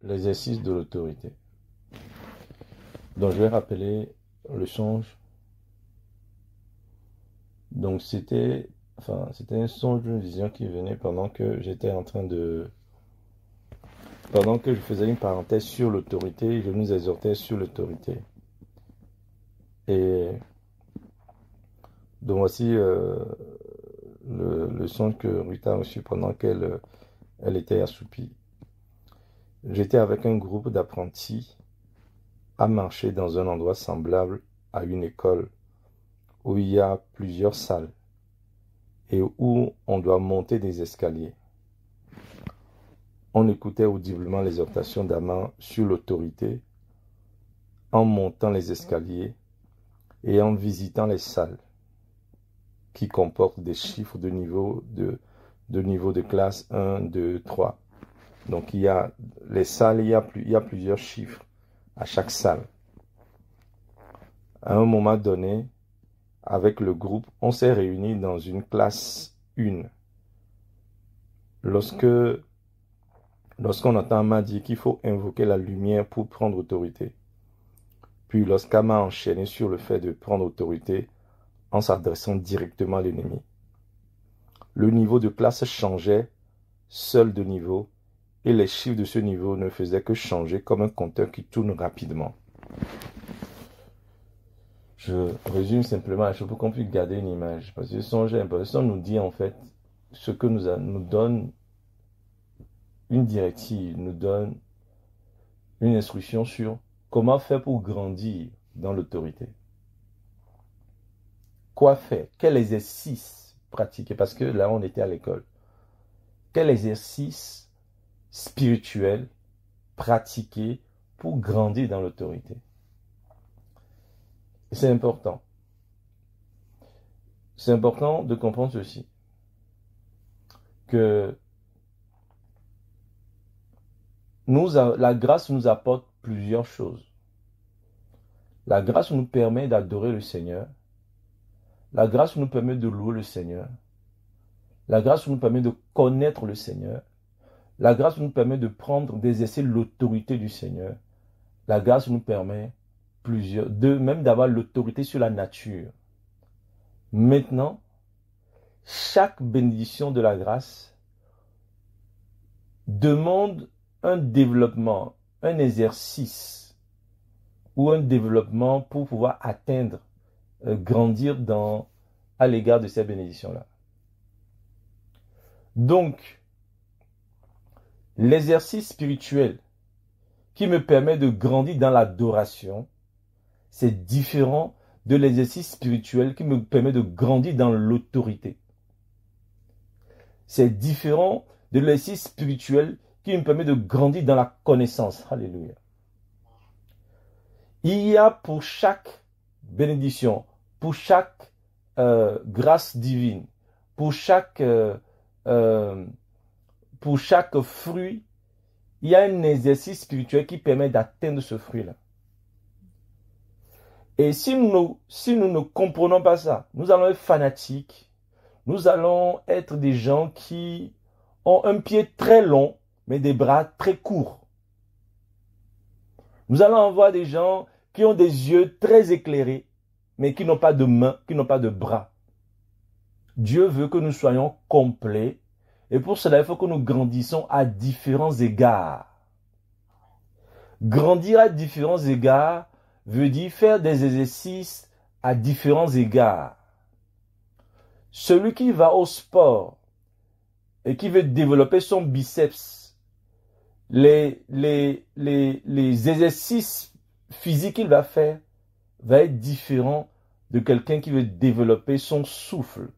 l'exercice de l'autorité. Donc je vais rappeler le songe. Donc c'était un songe, une vision qui venait pendant que pendant que je faisais une parenthèse sur l'autorité, je nous exhortais sur l'autorité. Et donc voici le songe que Rita a reçu pendant qu'elle était assoupie. J'étais avec un groupe d'apprentis à marcher dans un endroit semblable à une école où il y a plusieurs salles et où on doit monter des escaliers. On écoutait audiblement l'exhortation d'Aman sur l'autorité en montant les escaliers et en visitant les salles qui comportent des chiffres de niveau de classe 1, 2, 3. Donc il y a les salles, il y a plusieurs chiffres à chaque salle. À un moment donné, avec le groupe, on s'est réunis dans une classe 1. Lorsqu'on entend Ama dire qu'il faut invoquer la lumière pour prendre autorité, puis lorsqu'Ama a enchaîné sur le fait de prendre autorité en s'adressant directement à l'ennemi, le niveau de classe changeait seul de niveau et les chiffres de ce niveau ne faisaient que changer comme un compteur qui tourne rapidement. Je résume simplement la chose pour qu'on puisse garder une image. Parce que ce songe nous dit en fait ce que nous donne une directive, nous donne une instruction sur comment faire pour grandir dans l'autorité. Quoi faire? Quel exercice pratiquer? Parce que là, on était à l'école. Quel exercice spirituel pratiquer pour grandir dans l'autorité? C'est important. C'est important de comprendre ceci. Que la grâce nous apporte plusieurs choses. La grâce nous permet d'adorer le Seigneur. La grâce nous permet de louer le Seigneur. La grâce nous permet de connaître le Seigneur. La grâce nous permet d'exercer l'autorité du Seigneur. La grâce nous permet même d'avoir l'autorité sur la nature. Maintenant, chaque bénédiction de la grâce demande un développement, un exercice ou un développement pour pouvoir atteindre, grandir à l'égard de ces bénédictions-là. Donc, l'exercice spirituel qui me permet de grandir dans l'adoration, c'est différent de l'exercice spirituel qui me permet de grandir dans l'autorité. C'est différent de l'exercice spirituel qui me permet de grandir dans la connaissance. Alléluia. Il y a pour chaque bénédiction, pour chaque grâce divine, pour chaque fruit, il y a un exercice spirituel qui permet d'atteindre ce fruit-là. Et si nous ne comprenons pas ça, nous allons être fanatiques, nous allons être des gens qui ont un pied très long, mais des bras très courts. Nous allons avoir des gens qui ont des yeux très éclairés, mais qui n'ont pas de mains, qui n'ont pas de bras. Dieu veut que nous soyons complets, et pour cela, il faut que nous grandissons à différents égards. Grandir à différents égards veut dire faire des exercices à différents égards. Celui qui va au sport et qui veut développer son biceps, les exercices physiques qu'il va faire va être différent de quelqu'un qui veut développer son souffle.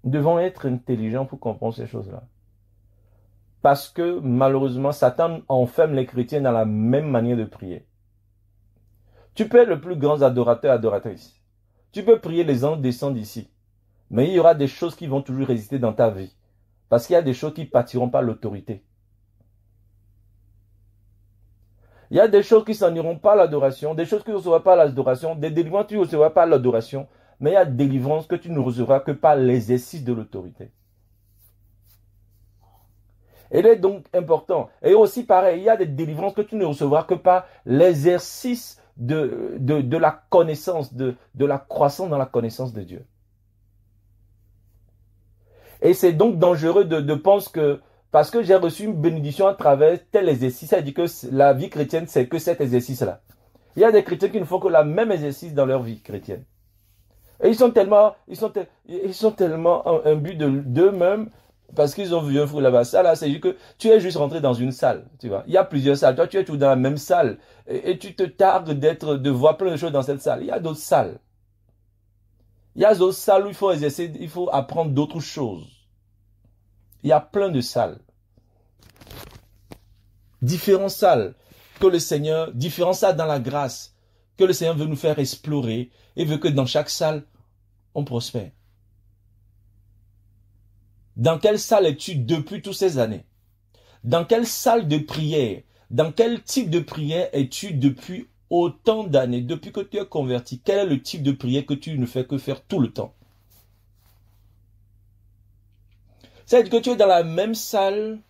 Nous devons être intelligents pour comprendre ces choses-là. Parce que malheureusement, Satan enferme les chrétiens dans la même manière de prier. Tu peux être le plus grand adorateur, adoratrice. Tu peux prier, les anges descendent ici. Mais il y aura des choses qui vont toujours résister dans ta vie. Parce qu'il y a des choses qui ne partiront pas l'autorité. Il y a des choses qui s'en iront pas à l'adoration, des choses qui ne recevront pas l'adoration, des délivrances que tu ne recevras pas l'adoration, mais il y a des délivrances que tu ne recevras que par l'exercice de l'autorité. Et il est donc important. Et aussi pareil, il y a des délivrances que tu ne recevras que par l'exercice de la connaissance, de la croissance dans la connaissance de Dieu. Et c'est donc dangereux de penser que parce que j'ai reçu une bénédiction à travers tel exercice, ça dit que la vie chrétienne, c'est que cet exercice-là. Il y a des chrétiens qui ne font que le même exercice dans leur vie chrétienne. Et ils sont tellement un but d'eux-mêmes parce qu'ils ont vu un fou là-bas. Ça, là, c'est juste que tu es juste rentré dans une salle, tu vois. Il y a plusieurs salles. Toi, tu es toujours dans la même salle. Et tu te targues de voir plein de choses dans cette salle. Il y a d'autres salles. Il y a d'autres salles où il faut exercer, il faut apprendre d'autres choses. Il y a plein de salles. Différentes salles que le Seigneur, différentes salles dans la grâce que le Seigneur veut nous faire explorer et veut que dans chaque salle, on prospère. Dans quelle salle es-tu depuis toutes ces années? Dans quelle salle de prière? Dans quel type de prière es-tu depuis autant d'années? Depuis que tu es converti, quel est le type de prière que tu ne fais que faire tout le temps? C'est-à-dire que tu es dans la même salle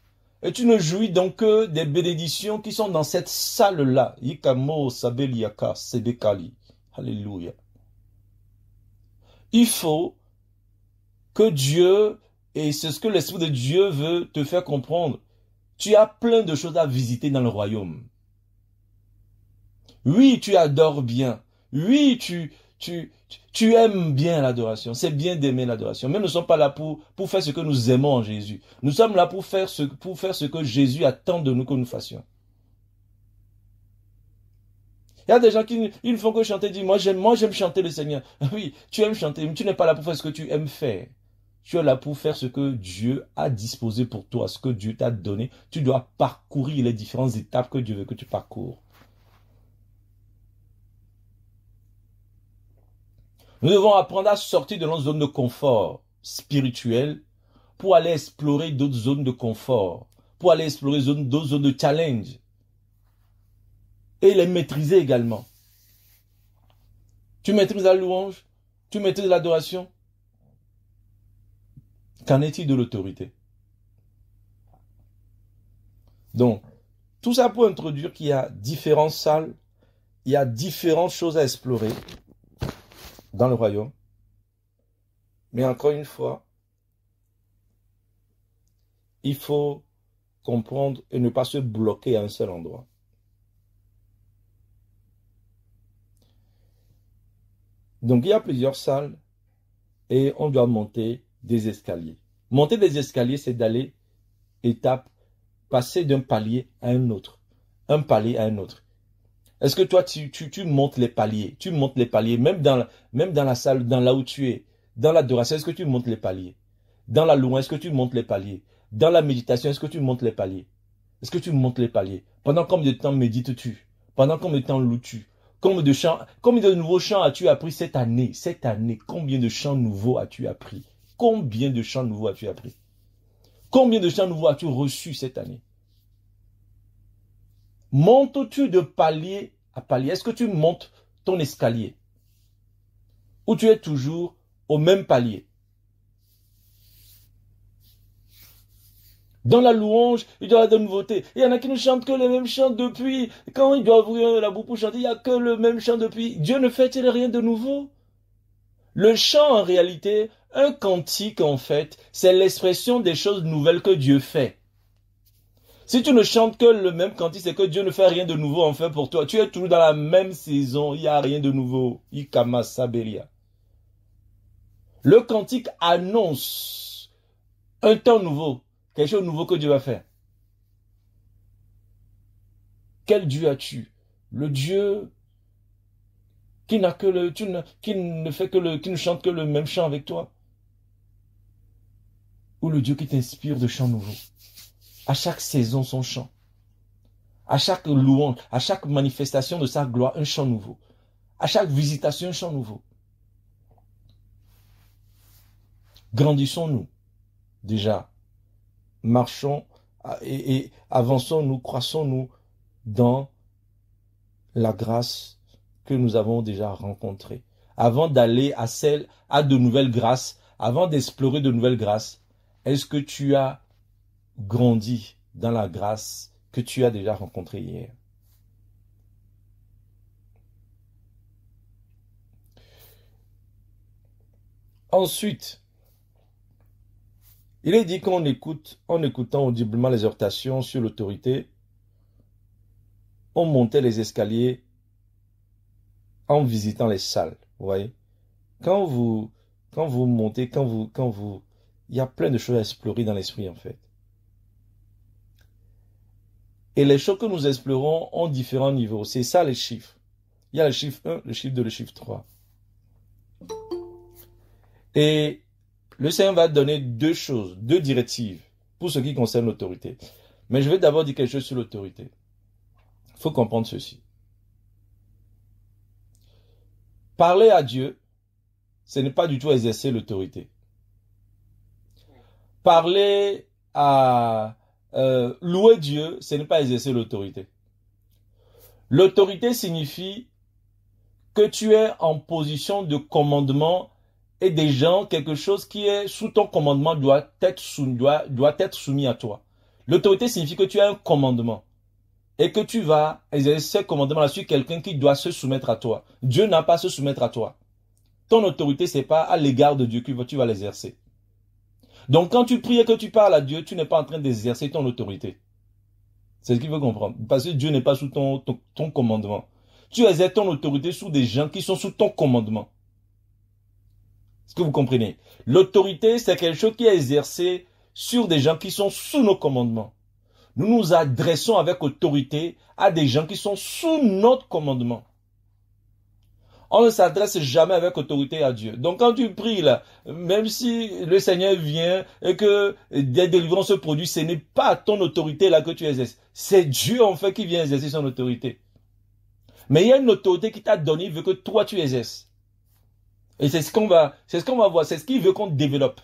et tu ne jouis donc que des bénédictions qui sont dans cette salle-là. Yikamo sabeliaka sebekali. Alléluia. Il faut que Dieu, et c'est ce que l'Esprit de Dieu veut te faire comprendre, tu as plein de choses à visiter dans le royaume. Oui, tu adores bien. Oui, tu aimes bien l'adoration. C'est bien d'aimer l'adoration. Mais nous ne sommes pas là pour faire ce que nous aimons en Jésus. Nous sommes là pour faire ce que Jésus attend de nous que nous fassions. Il y a des gens qui ils ne font que chanter, disent, moi j'aime chanter le Seigneur. Oui, tu aimes chanter, mais tu n'es pas là pour faire ce que tu aimes faire. Tu es là pour faire ce que Dieu a disposé pour toi, ce que Dieu t'a donné. Tu dois parcourir les différentes étapes que Dieu veut que tu parcours. Nous devons apprendre à sortir de notre zone de confort spirituel pour aller explorer d'autres zones de confort, pour aller explorer d'autres zones de challenge et les maîtriser également. Tu maîtrises la louange, tu maîtrises l'adoration. Qu'en est-il de l'autorité? Donc, tout ça pour introduire qu'il y a différentes salles, il y a différentes choses à explorer dans le royaume. Mais encore une fois, il faut comprendre et ne pas se bloquer à un seul endroit. Donc, il y a plusieurs salles et on doit monter des escaliers. Monter des escaliers, c'est d'aller étape, passer d'un palier à un autre. Un palier à un autre. Est-ce que toi, tu montes les paliers? Tu montes les paliers, même dans la salle, dans là où tu es. Dans l'adoration, est-ce que tu montes les paliers? Dans la louange, est-ce que tu montes les paliers? Dans la méditation, est-ce que tu montes les paliers? Est-ce que tu montes les paliers? Pendant combien de temps médites-tu? Pendant combien de temps loues-tu? Combien de nouveaux chants as-tu appris cette année? Cette année, combien de chants nouveaux as-tu appris? Combien de chants nouveaux as-tu appris? Combien de chants nouveaux as-tu reçus cette année? Montes-tu de palier à palier? Est-ce que tu montes ton escalier? Ou tu es toujours au même palier? Dans la louange, il doit y avoir de nouveautés. Il y en a qui ne chantent que les mêmes chants depuis. Quand ils doivent ouvrir la bouche pour chanter, il n'y a que le même chant depuis. Dieu ne fait-il rien de nouveau? Le chant, en réalité, un cantique, en fait, c'est l'expression des choses nouvelles que Dieu fait. Si tu ne chantes que le même cantique, c'est que Dieu ne fait rien de nouveau en fait pour toi. Tu es toujours dans la même saison, il n'y a rien de nouveau. Ikama Sabelia. Le cantique annonce un temps nouveau, quelque chose de nouveau que Dieu va faire. Quel Dieu as-tu? Le Dieu qui n'a que le, qui ne chante que le même chant avec toi? Ou le Dieu qui t'inspire de chants nouveaux? À chaque saison, son chant. À chaque louange, à chaque manifestation de sa gloire, un chant nouveau. À chaque visitation, un chant nouveau. Grandissons-nous déjà. Marchons et avançons-nous, croissons-nous dans la grâce que nous avons déjà rencontrée. Avant d'aller à de nouvelles grâces, avant d'explorer de nouvelles grâces, est-ce que tu as grandis dans la grâce que tu as déjà rencontrée hier. Ensuite, il est dit qu'on écoute, en écoutant audiblement les exhortations sur l'autorité, on montait les escaliers en visitant les salles. Vous voyez? Quand vous montez, il y a plein de choses à explorer dans l'esprit en fait. Et les choses que nous explorons ont différents niveaux. C'est ça les chiffres. Il y a le chiffre 1, le chiffre 2, le chiffre 3. Et le Seigneur va donner deux choses, deux directives pour ce qui concerne l'autorité. Mais je vais d'abord dire quelque chose sur l'autorité. Il faut comprendre ceci. Parler à Dieu, ce n'est pas du tout exercer l'autorité. Parler à louer Dieu, ce n'est pas exercer l'autorité. L'autorité signifie que tu es en position de commandement et des gens, quelque chose qui est sous ton commandement doit être soumis à toi. L'autorité signifie que tu as un commandement et que tu vas exercer ce commandement sur quelqu'un qui doit se soumettre à toi. Dieu n'a pas à se soumettre à toi. Ton autorité, c'est pas à l'égard de Dieu que tu vas l'exercer. Donc quand tu pries et que tu parles à Dieu, tu n'es pas en train d'exercer ton autorité. C'est ce qu'il faut comprendre. Parce que Dieu n'est pas sous ton commandement. Tu exerces ton autorité sous des gens qui sont sous ton commandement. Est-ce que vous comprenez? L'autorité, c'est quelque chose qui est exercé sur des gens qui sont sous nos commandements. Nous nous adressons avec autorité à des gens qui sont sous notre commandement. On ne s'adresse jamais avec autorité à Dieu. Donc quand tu pries là, même si le Seigneur vient et que des délivrances se produisent, ce n'est pas ton autorité là que tu exerces. C'est Dieu en fait qui vient exercer son autorité. Mais il y a une autorité qui t'a donné, il veut que toi tu exerces. Et c'est ce qu'on va voir, c'est ce qu'il veut qu'on développe.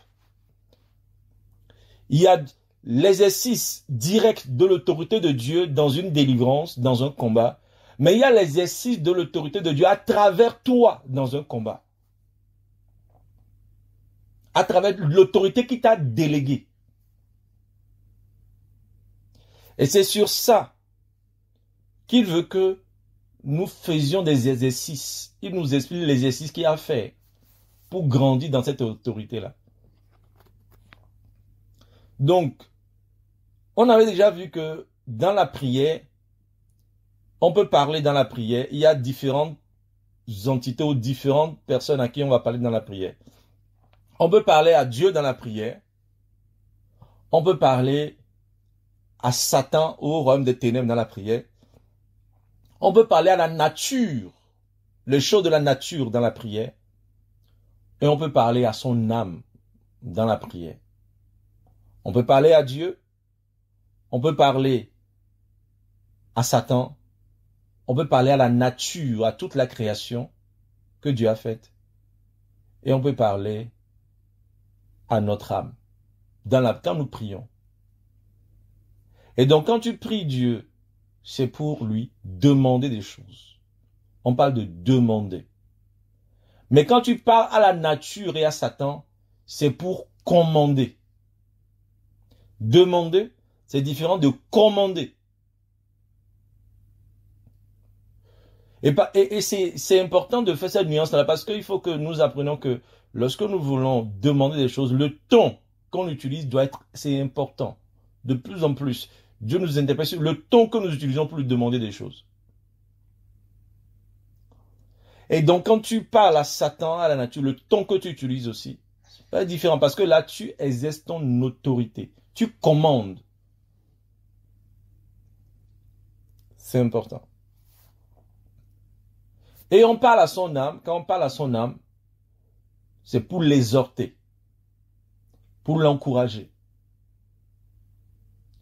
Il y a l'exercice direct de l'autorité de Dieu dans une délivrance, dans un combat. Mais il y a l'exercice de l'autorité de Dieu à travers toi dans un combat. À travers l'autorité qui t'a délégué. Et c'est sur ça qu'il veut que nous faisions des exercices. Il nous explique l'exercice qu'il a à faire pour grandir dans cette autorité-là. Donc, on avait déjà vu que dans la prière, on peut parler dans la prière. Il y a différentes entités ou différentes personnes à qui on va parler dans la prière. On peut parler à Dieu dans la prière. On peut parler à Satan ou au royaume des ténèbres dans la prière. On peut parler à la nature, les choses de la nature dans la prière. Et on peut parler à son âme dans la prière. On peut parler à Dieu. On peut parler à Satan. On peut parler à la nature, à toute la création que Dieu a faite. Et on peut parler à notre âme quand nous prions. Et donc quand tu pries Dieu, c'est pour lui demander des choses. On parle de demander. Mais quand tu parles à la nature et à Satan, c'est pour commander. Demander, c'est différent de commander. Et c'est important de faire cette nuance-là parce qu'il faut que nous apprenions que lorsque nous voulons demander des choses, le ton qu'on utilise c'est important. De plus en plus, Dieu nous interpelle sur le ton que nous utilisons pour lui demander des choses. Et donc, quand tu parles à Satan, à la nature, le ton que tu utilises aussi, c'est différent parce que là, tu exerces ton autorité. Tu commandes. C'est important. Et on parle à son âme. Quand on parle à son âme, c'est pour l'exhorter, pour l'encourager.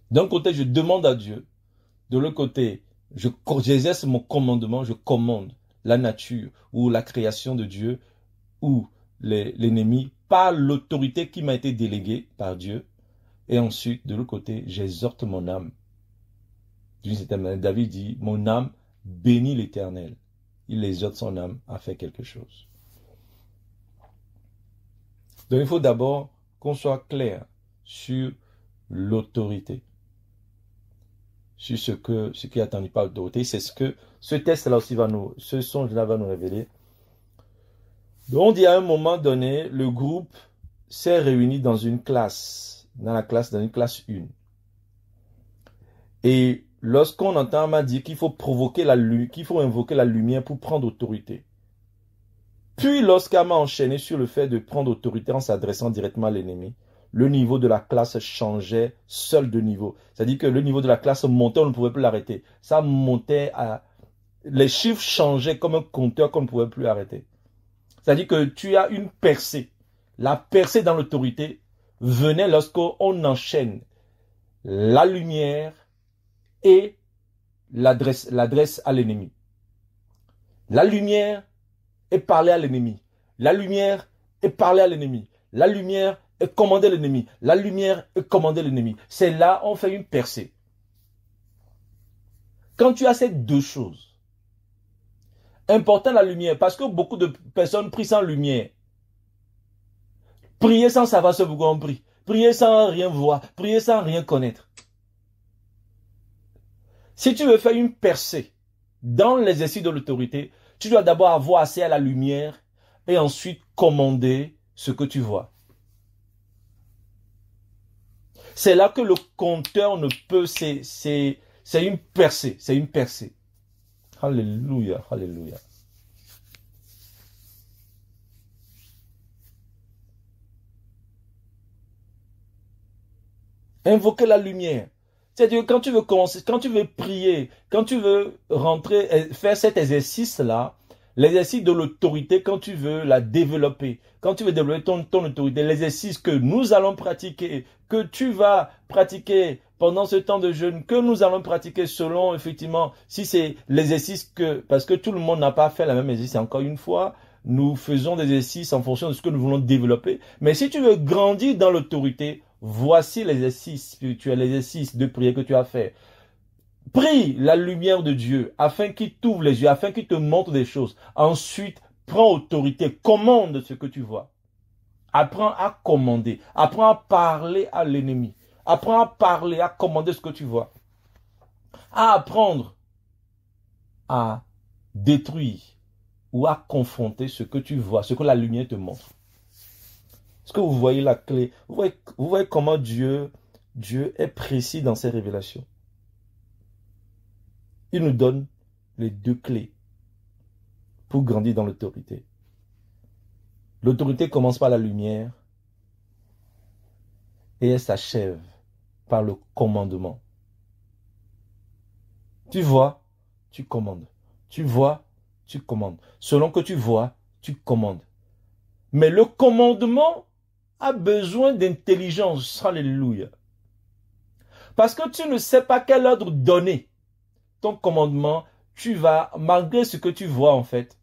D'un côté, je demande à Dieu. De l'autre côté, j'exerce mon commandement, je commande la nature ou la création de Dieu ou l'ennemi par l'autorité qui m'a été déléguée par Dieu. Et ensuite, de l'autre côté, j'exhorte mon âme. D'une certaine manière, David dit, mon âme bénit l'Éternel. Il exhorte son âme à faire quelque chose. Donc il faut d'abord qu'on soit clair sur l'autorité. Sur ce qui est attendu par l'autorité, c'est ce que ce test-là aussi ce songe-là va nous révéler. Donc, on dit à un moment donné, le groupe s'est réuni dans une classe, dans une classe 1. Et lorsqu'on entend m'a dit qu'il faut invoquer la lumière pour prendre autorité. Puis lorsqu'elle m'a enchaîné sur le fait de prendre autorité en s'adressant directement à l'ennemi, le niveau de la classe changeait seul de niveau. C'est-à-dire que le niveau de la classe montait, on ne pouvait plus l'arrêter. Ça montait les chiffres changeaient comme un compteur qu'on ne pouvait plus arrêter. C'est-à-dire que tu as une percée. La percée dans l'autorité venait lorsqu'on enchaîne la lumière et l'adresse à l'ennemi. La lumière est parler à l'ennemi. La lumière est parler à l'ennemi. La lumière est commander l'ennemi. La lumière est commander l'ennemi. C'est là on fait une percée. Quand tu as ces deux choses, important la lumière, parce que beaucoup de personnes prient sans lumière. Prier sans savoir ce pourquoi on prie. Prier sans rien voir. Prier sans rien connaître. Si tu veux faire une percée dans l'exercice de l'autorité, tu dois d'abord avoir accès à la lumière et ensuite commander ce que tu vois. C'est là que le compteur ne peut, c'est une percée, c'est une percée. Alléluia, alléluia. Invoquer la lumière. C'est-à-dire quand tu veux commencer, quand tu veux prier, quand tu veux rentrer, faire cet exercice-là, l'exercice de l'autorité, quand tu veux la développer, quand tu veux développer ton autorité, l'exercice que nous allons pratiquer, que tu vas pratiquer pendant ce temps de jeûne, que nous allons pratiquer selon, effectivement, si c'est l'exercice parce que tout le monde n'a pas fait la même exercice, encore une fois, nous faisons des exercices en fonction de ce que nous voulons développer. Mais si tu veux grandir dans l'autorité, voici l'exercice spirituel, l'exercice de prière que tu as fait. Prie la lumière de Dieu afin qu'il t'ouvre les yeux, afin qu'il te montre des choses. Ensuite, prends autorité, commande ce que tu vois. Apprends à commander, apprends à parler à l'ennemi. Apprends à parler, à commander ce que tu vois. À apprendre à détruire ou à confronter ce que tu vois, ce que la lumière te montre. Est-ce que vous voyez la clé? Vous voyez comment Dieu est précis dans ses révélations. Il nous donne les deux clés pour grandir dans l'autorité. L'autorité commence par la lumière et elle s'achève par le commandement. Tu vois, tu commandes. Tu vois, tu commandes. Selon que tu vois, tu commandes. Mais le commandement a besoin d'intelligence. Alléluia. Parce que tu ne sais pas quel ordre donner. Ton commandement, tu vas, malgré ce que tu vois en fait,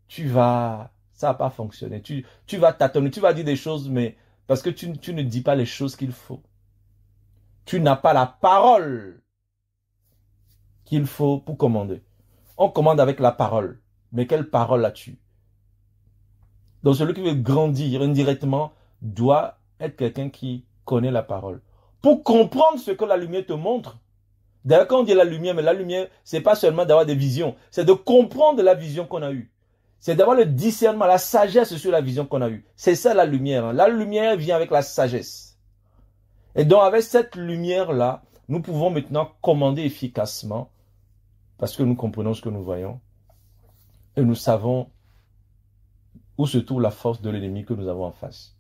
ça va pas fonctionner. Tu vas tâtonner, tu vas dire des choses, mais parce que tu ne dis pas les choses qu'il faut. Tu n'as pas la parole qu'il faut pour commander. On commande avec la parole. Mais quelle parole as-tu? Donc celui qui veut grandir indirectement doit être quelqu'un qui connaît la parole. Pour comprendre ce que la lumière te montre. D'ailleurs, quand on dit la lumière, mais la lumière, c'est pas seulement d'avoir des visions, c'est de comprendre la vision qu'on a eue. C'est d'avoir le discernement, la sagesse sur la vision qu'on a eue. C'est ça la lumière. La lumière vient avec la sagesse. Et donc avec cette lumière-là, nous pouvons maintenant commander efficacement parce que nous comprenons ce que nous voyons et nous savons où se trouve la force de l'ennemi que nous avons en face.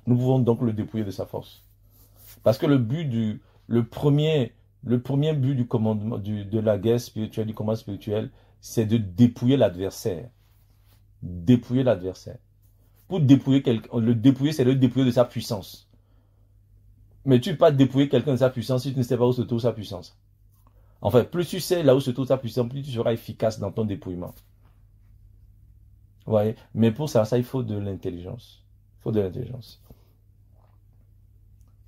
Nous pouvons donc le dépouiller de sa force. Parce que le premier but du commandement, de la guerre spirituelle, du combat spirituel, c'est de dépouiller l'adversaire. Dépouiller l'adversaire. Pour dépouiller quelqu'un, le dépouiller, c'est le dépouiller de sa puissance. Mais tu ne peux pas dépouiller quelqu'un de sa puissance si tu ne sais pas où se trouve sa puissance. En fait, plus tu sais là où se trouve sa puissance, plus tu seras efficace dans ton dépouillement. Vous voyez? Mais pour ça, il faut de l'intelligence. Il faut de l'intelligence.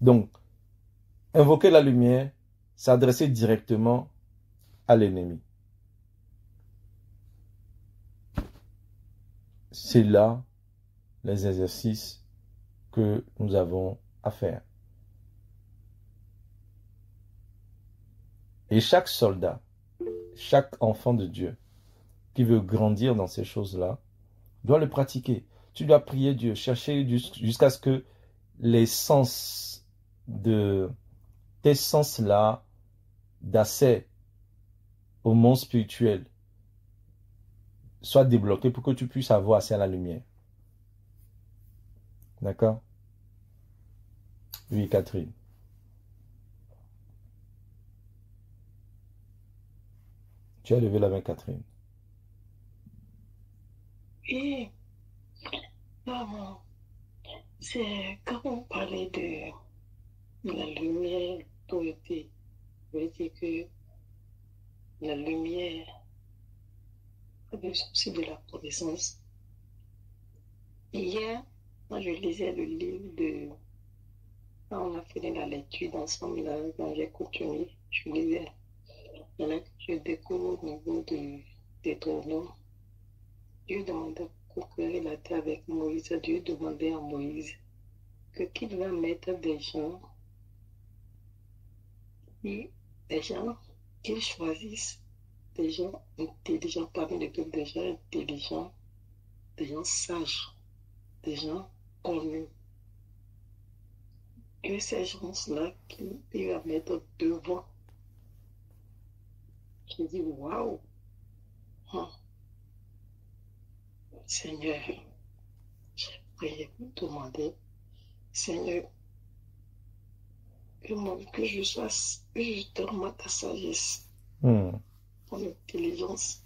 Donc, invoquer la lumière, s'adresser directement à l'ennemi. C'est là les exercices que nous avons à faire. Et chaque soldat, chaque enfant de Dieu qui veut grandir dans ces choses-là, doit le pratiquer. Tu dois prier Dieu, chercher jusqu'à ce que les sens de tes sens-là d'accès au monde spirituel soient débloqués pour que tu puisses avoir accès à la lumière. D'accord? Oui, Catherine. Tu as levé la main, Catherine. Oui, maman, c'est quand on parlait de la lumière, l'autorité, je veux dire que la lumière a besoin aussi de la connaissance. Hier, quand je lisais le livre de... Quand on a fait la lecture ensemble, là, quand j'ai continué, je lisais. Et là, je découvre au niveau de Deutéronome. Dieu demandait pour conquérir la terre avec Moïse. Dieu demandait à Moïse que qu'il va mettre des gens qu'ils choisissent des gens intelligents parmi les peuples, des gens intelligents, des gens sages, des gens connus. Que ces gens-là qu'il va mettre devant. Je dis, waouh, Seigneur, j'ai prié pour demander, Seigneur, que je sois, que je donne ta sagesse, mon intelligence,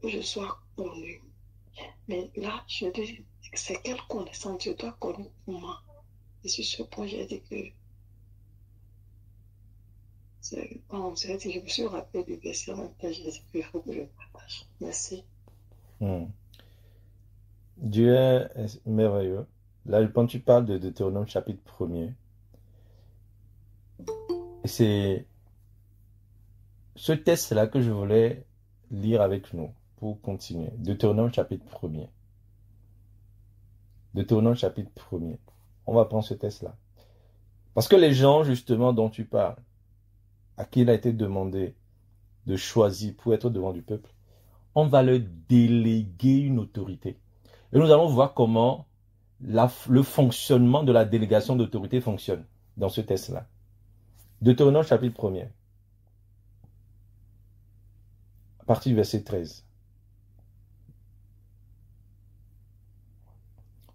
que je sois connu. Mais là, je dis, c'est quelle connaissance je dois connaître pour moi? Et sur ce point, j'ai dit que bon, je me suis rappelé du verset en j'ai dit qu'il faut que je partage. Merci. Dieu est merveilleux. Là, quand tu parles de Deutéronome chapitre 1er, c'est ce texte-là que je voulais lire avec nous pour continuer. Deutéronome chapitre 1er. Deutéronome chapitre 1er. On va prendre ce texte-là. Parce que les gens, justement, dont tu parles, à qui il a été demandé de choisir pour être devant du peuple, on va leur déléguer une autorité. Et nous allons voir comment le fonctionnement de la délégation d'autorité fonctionne dans ce texte-là. Deutéronome chapitre 1er. À partir du verset 13.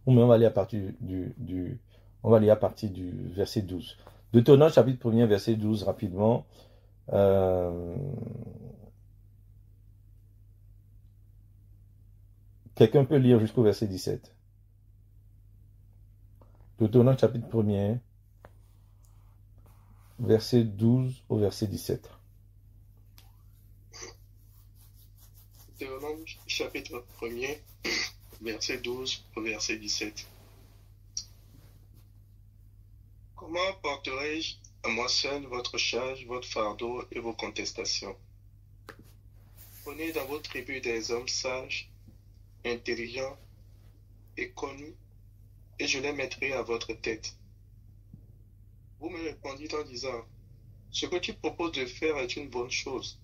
Mais on va lire à partir on va lire à partir du verset 12. Deutéronome chapitre 1er, verset 12, rapidement. Quelqu'un peut lire jusqu'au verset 17. Deutéronome chapitre 1er, verset 12 au verset 17. Deutéronome chapitre 1er, verset 12 au verset 17. Comment porterai-je à moi seul votre charge, votre fardeau et vos contestations? Prenez dans vos tribus des hommes sages, intelligents et connus, et je les mettrai à votre tête. Vous me répondîtes en disant, ce que tu proposes de faire est une bonne chose.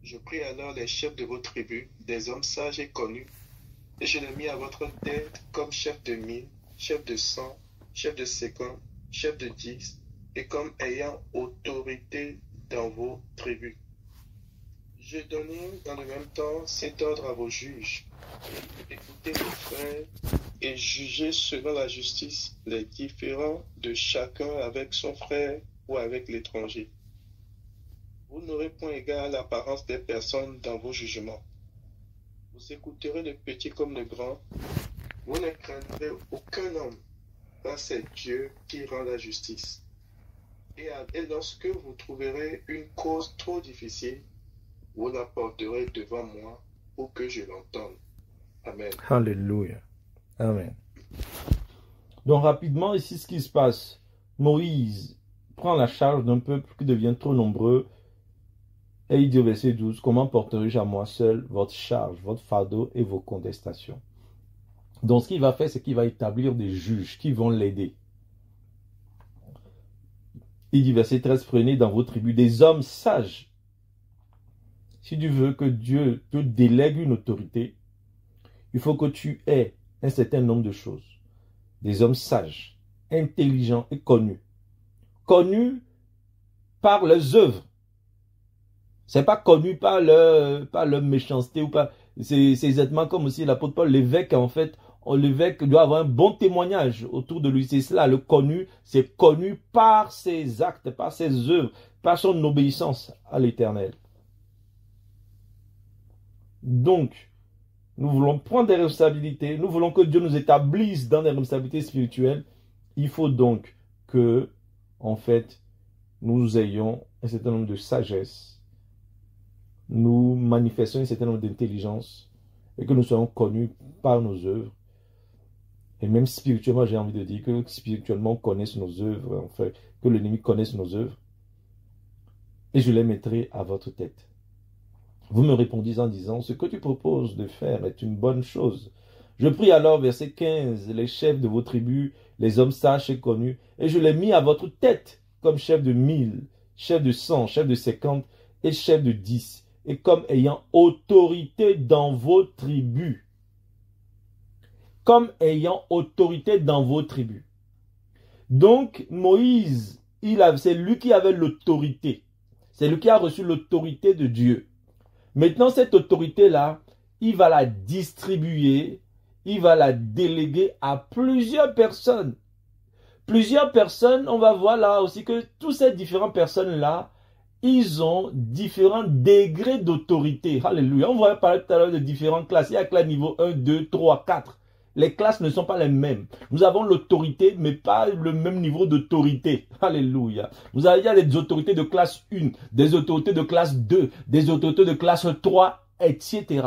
Je pris alors les chefs de vos tribus, des hommes sages et connus, et je les mis à votre tête comme chef de 1000, chef de 100, chef de 50, chef de 10, et comme ayant autorité dans vos tribus. Je donnais dans le même temps cet ordre à vos juges. Écoutez vos frères et jugez selon la justice les différends de chacun avec son frère ou avec l'étranger. Vous n'aurez point égard à l'apparence des personnes dans vos jugements. Vous écouterez le petit comme le grand. Vous ne craindrez aucun homme, car c'est Dieu qui rend la justice. Et lorsque vous trouverez une cause trop difficile, vous la porterez devant moi pour que je l'entende. Amen. Alléluia. Amen. Donc rapidement, ici ce qui se passe, Moïse prend la charge d'un peuple qui devient trop nombreux et il dit au verset 12, comment porterai-je à moi seul votre charge, votre fardeau et vos contestations? Donc ce qu'il va faire, c'est qu'il va établir des juges qui vont l'aider. Il dit verset 13, prenez dans vos tribus des hommes sages. Si tu veux que Dieu te délègue une autorité, il faut que tu aies un certain nombre de choses. Des hommes sages, intelligents et connus. Connus par leurs œuvres. C'est pas connu par leur méchanceté ou pas. C'est exactement comme aussi l'apôtre Paul, l'évêque en fait, l'évêque doit avoir un bon témoignage autour de lui. C'est cela, le connu, c'est connu par ses actes, par ses œuvres, par son obéissance à l'Éternel. Donc, nous voulons prendre des responsabilités, nous voulons que Dieu nous établisse dans des responsabilités spirituelles. Il faut donc que, en fait, nous ayons un certain nombre de sagesse, nous manifestons un certain nombre d'intelligence et que nous soyons connus par nos œuvres. Et même spirituellement, j'ai envie de dire que spirituellement, on connaisse nos œuvres, enfin, que l'ennemi connaisse nos œuvres. Et je les mettrai à votre tête. Vous me répondis en disant, ce que tu proposes de faire est une bonne chose. Je prie alors, verset 15, les chefs de vos tribus, les hommes sages et connus, et je les mis à votre tête comme chef de 1000, chef de 100, chef de 50 et chef de 10, et comme ayant autorité dans vos tribus. Comme ayant autorité dans vos tribus. Donc, Moïse, c'est lui qui avait l'autorité. C'est lui qui a reçu l'autorité de Dieu. Maintenant, cette autorité-là, il va la distribuer, il va la déléguer à plusieurs personnes. Plusieurs personnes, on va voir là aussi que toutes ces différentes personnes-là, ils ont différents degrés d'autorité. Alléluia. On va parler tout à l'heure de différentes classes. Il y a que la niveau 1, 2, 3, 4. Les classes ne sont pas les mêmes. Nous avons l'autorité, mais pas le même niveau d'autorité. Alléluia. Il y a des autorités de classe 1, des autorités de classe 2, des autorités de classe 3, etc.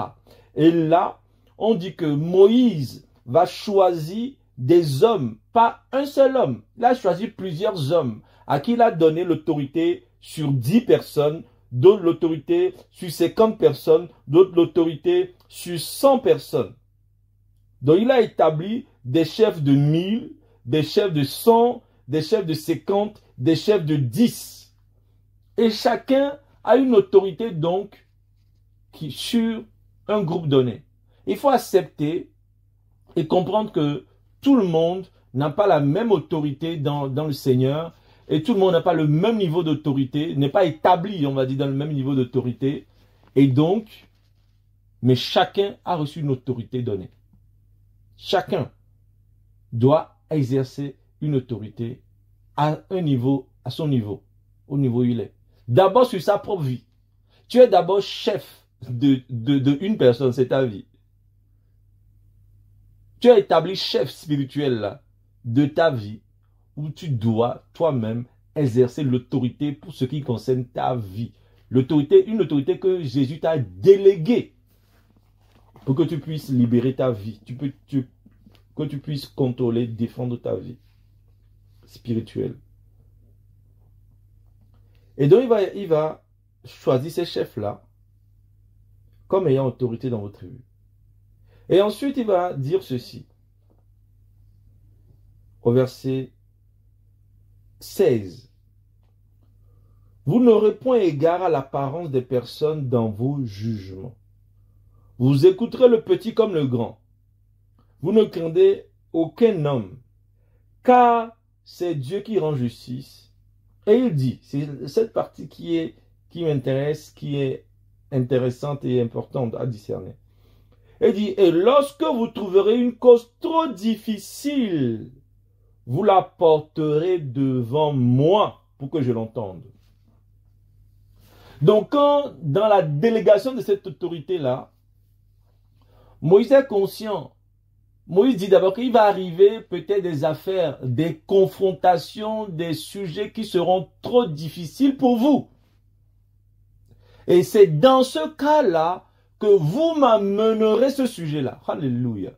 Et là, on dit que Moïse va choisir des hommes, pas un seul homme. Il a choisi plusieurs hommes à qui il a donné l'autorité sur 10 personnes, d'autres l'autorité sur 50 personnes, d'autres l'autorité sur 100 personnes. Donc, il a établi des chefs de 1000, des chefs de 100, des chefs de 50, des chefs de 10. Et chacun a une autorité, donc, sur un groupe donné. Il faut accepter et comprendre que tout le monde n'a pas la même autorité dans le Seigneur et tout le monde n'a pas le même niveau d'autorité, n'est pas établi, on va dire, dans le même niveau d'autorité. Et donc, mais chacun a reçu une autorité donnée. Chacun doit exercer une autorité à un niveau, à son niveau, au niveau où il est. D'abord sur sa propre vie. Tu es d'abord chef de une personne, c'est ta vie. Tu as établi chef spirituel là, de ta vie, où tu dois toi-même exercer l'autorité pour ce qui concerne ta vie. L'autorité, une autorité que Jésus t'a déléguée pour que tu puisses libérer ta vie, que tu puisses contrôler, défendre ta vie spirituelle. Et donc il va choisir ces chefs-là comme ayant autorité dans votre tribu. Et ensuite il va dire ceci, au verset 16. Vous n'aurez point égard à l'apparence des personnes dans vos jugements. Vous écouterez le petit comme le grand. Vous ne craindrez aucun homme, car c'est Dieu qui rend justice. Et il dit, c'est cette partie qui m'intéresse, qui est intéressante et importante à discerner. Il dit, et lorsque vous trouverez une cause trop difficile, vous la porterez devant moi pour que je l'entende. Donc, quand, dans la délégation de cette autorité-là, Moïse est conscient. Moïse dit d'abord qu'il va arriver peut-être des affaires, des confrontations, des sujets qui seront trop difficiles pour vous. Et c'est dans ce cas-là que vous m'amènerez ce sujet-là. Alléluia.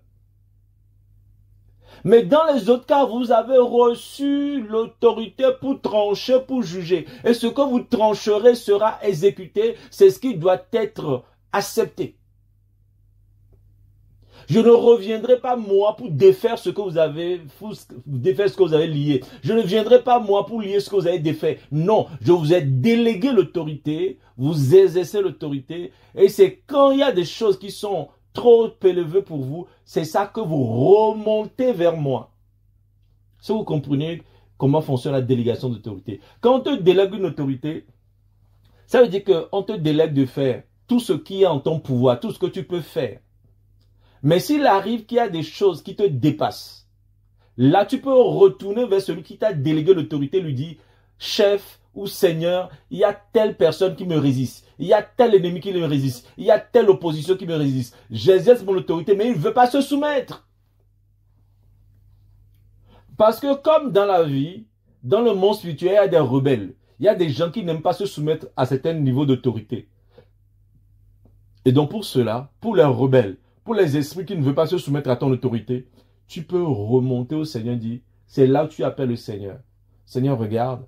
Mais dans les autres cas, vous avez reçu l'autorité pour trancher, pour juger. Et ce que vous trancherez sera exécuté. C'est ce qui doit être accepté. Je ne reviendrai pas moi pour défaire ce que vous avez, lié. Je ne viendrai pas moi pour lier ce que vous avez défait. Non, je vous ai délégué l'autorité, vous exercez l'autorité, et c'est quand il y a des choses qui sont trop élevées pour vous, c'est ça que vous remontez vers moi. Si vous comprenez comment fonctionne la délégation d'autorité. Quand on te délègue une autorité, ça veut dire qu'on te délègue de faire tout ce qui est en ton pouvoir, tout ce que tu peux faire. Mais s'il arrive qu'il y a des choses qui te dépassent, là tu peux retourner vers celui qui t'a délégué l'autorité, lui dire, chef ou seigneur, il y a telle personne qui me résiste, il y a tel ennemi qui me résiste, il y a telle opposition qui me résiste. J'exerce mon autorité, mais il ne veut pas se soumettre. Parce que comme dans la vie, dans le monde spirituel, il y a des rebelles. Il y a des gens qui n'aiment pas se soumettre à certains niveaux d'autorité. Et donc pour cela, pour les rebelles, pour les esprits qui ne veulent pas se soumettre à ton autorité, tu peux remonter au Seigneur et dire, c'est là où tu appelles le Seigneur. Seigneur, regarde,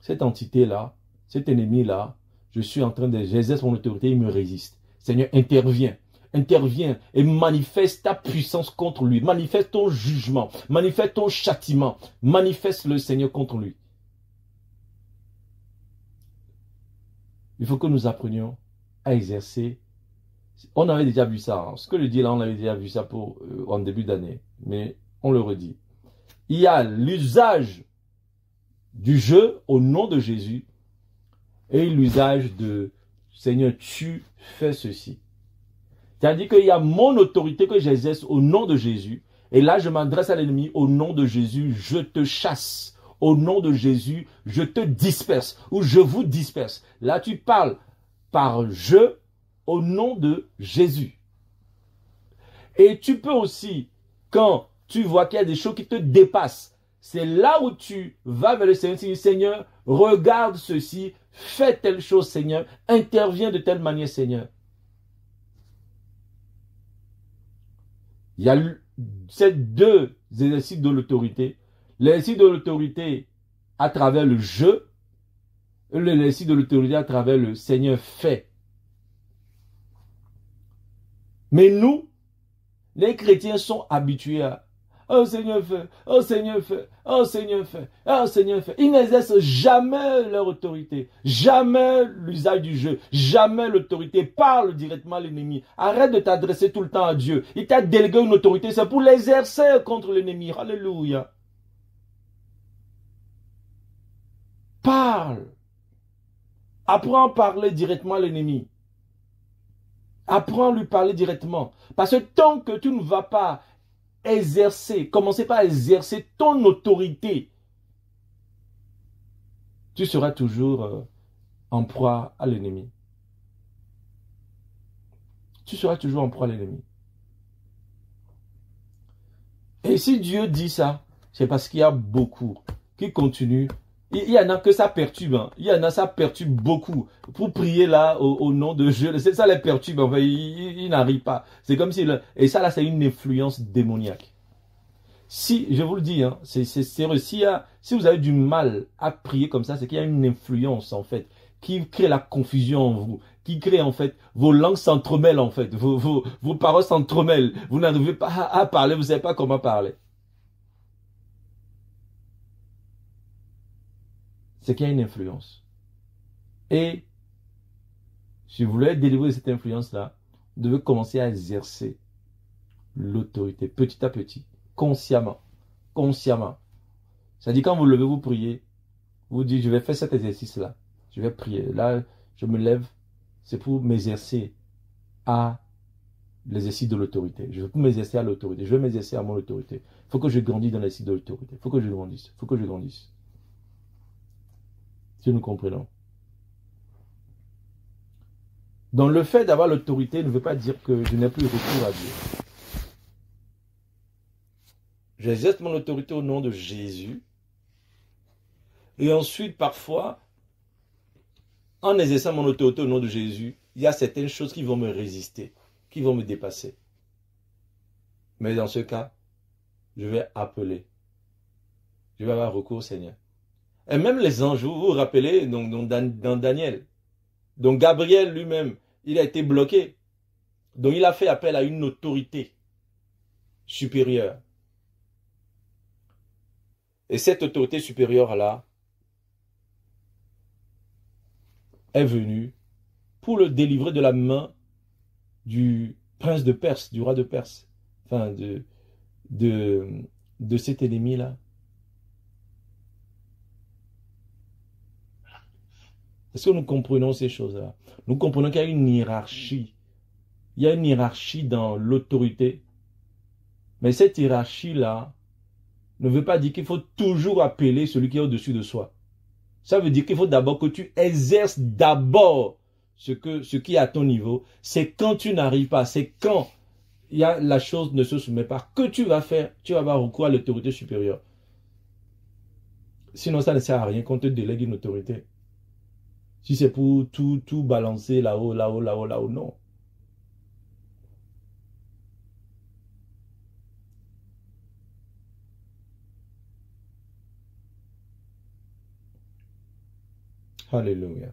cette entité-là, cet ennemi-là, j'exerce mon autorité, il me résiste. Seigneur, interviens. Interviens et manifeste ta puissance contre lui. Manifeste ton jugement. Manifeste ton châtiment. Manifeste le Seigneur contre lui. Il faut que nous apprenions à exercer. On avait déjà vu ça. Hein. Ce que je dis là, on avait déjà vu ça en début d'année. Mais on le redit. Il y a l'usage du jeu au nom de Jésus et l'usage de Seigneur, tu fais ceci. C'est-à-dire qu'il y a mon autorité que j'exerce au nom de Jésus. Et là, je m'adresse à l'ennemi au nom de Jésus, je te chasse. Au nom de Jésus, je te disperse ou je vous disperse. Là, tu parles par je au nom de Jésus. Et tu peux aussi, quand tu vois qu'il y a des choses qui te dépassent, c'est là où tu vas vers le Seigneur et tu dis, Seigneur, regarde ceci, fais telle chose, Seigneur, interviens de telle manière, Seigneur. Il y a ces deux exercices de l'autorité. L'exercice de l'autorité à travers le jeu et l'exercice de l'autorité à travers le Seigneur fait. Mais nous, les chrétiens sont habitués à oh Seigneur fait, oh Seigneur fait, oh Seigneur fait, oh Seigneur fait. Ils n'exercent jamais leur autorité, jamais l'usage du jeu, jamais l'autorité. Parle directement à l'ennemi. Arrête de t'adresser tout le temps à Dieu. Il t'a délégué une autorité, c'est pour l'exercer contre l'ennemi. Alléluia. Parle. Apprends à parler directement à l'ennemi. Apprends à lui parler directement. Parce que tant que tu ne vas pas commencez pas à exercer ton autorité, tu seras toujours en proie à l'ennemi. Tu seras toujours en proie à l'ennemi. Et si Dieu dit ça, c'est parce qu'il y a beaucoup qui continuent. Il y en a que ça perturbe. Hein. Il y en a ça perturbe beaucoup. Pour prier là au nom de Dieu, ça les perturbe. Enfin, ils n'arrivent pas. C'est comme si... Et ça là, c'est une influence démoniaque. Si, je vous le dis, hein, c'est si vous avez du mal à prier comme ça, c'est qu'il y a une influence en fait, qui crée la confusion en vous, qui crée en fait, vos langues s'entremêlent en fait, vos paroles s'entremêlent, vous n'arrivez pas à parler, vous ne savez pas comment parler. C'est qu'il y a une influence. Et si vous voulez délivrer cette influence-là, vous devez commencer à exercer l'autorité petit à petit. Consciemment. Consciemment. C'est-à-dire quand vous levez, vous priez, vous dites, je vais faire cet exercice-là. Je vais prier. Là, je me lève. C'est pour m'exercer à l'exercice de l'autorité. Je veux pour m'exercer à l'autorité. Je veux m'exercer à mon autorité. Il faut que je grandisse dans l'exercice de l'autorité. Il faut que je grandisse. Il faut que je grandisse. Si nous comprenons. Donc le fait d'avoir l'autorité ne veut pas dire que je n'ai plus recours à Dieu. J'exerce mon autorité au nom de Jésus. Et ensuite, parfois, en exerçant mon autorité au nom de Jésus, il y a certaines choses qui vont me résister, qui vont me dépasser. Mais dans ce cas, je vais appeler. Je vais avoir recours au Seigneur. Et même les anges, vous vous rappelez, dans Daniel. Donc Gabriel lui-même, il a été bloqué. Donc il a fait appel à une autorité supérieure. Et cette autorité supérieure-là est venue pour le délivrer de la main du prince de Perse, du roi de Perse, enfin de cet ennemi-là. Est-ce que nous comprenons ces choses-là? Nous comprenons qu'il y a une hiérarchie. Il y a une hiérarchie dans l'autorité. Mais cette hiérarchie-là ne veut pas dire qu'il faut toujours appeler celui qui est au-dessus de soi. Ça veut dire qu'il faut d'abord que tu exerces d'abord ce qui est à ton niveau. C'est quand tu n'arrives pas, c'est quand la chose ne se soumet pas, que tu vas faire, tu vas avoir recours à l'autorité supérieure. Sinon, ça ne sert à rien qu'on te délègue une autorité. Si c'est pour tout balancer là-haut, non. Alléluia.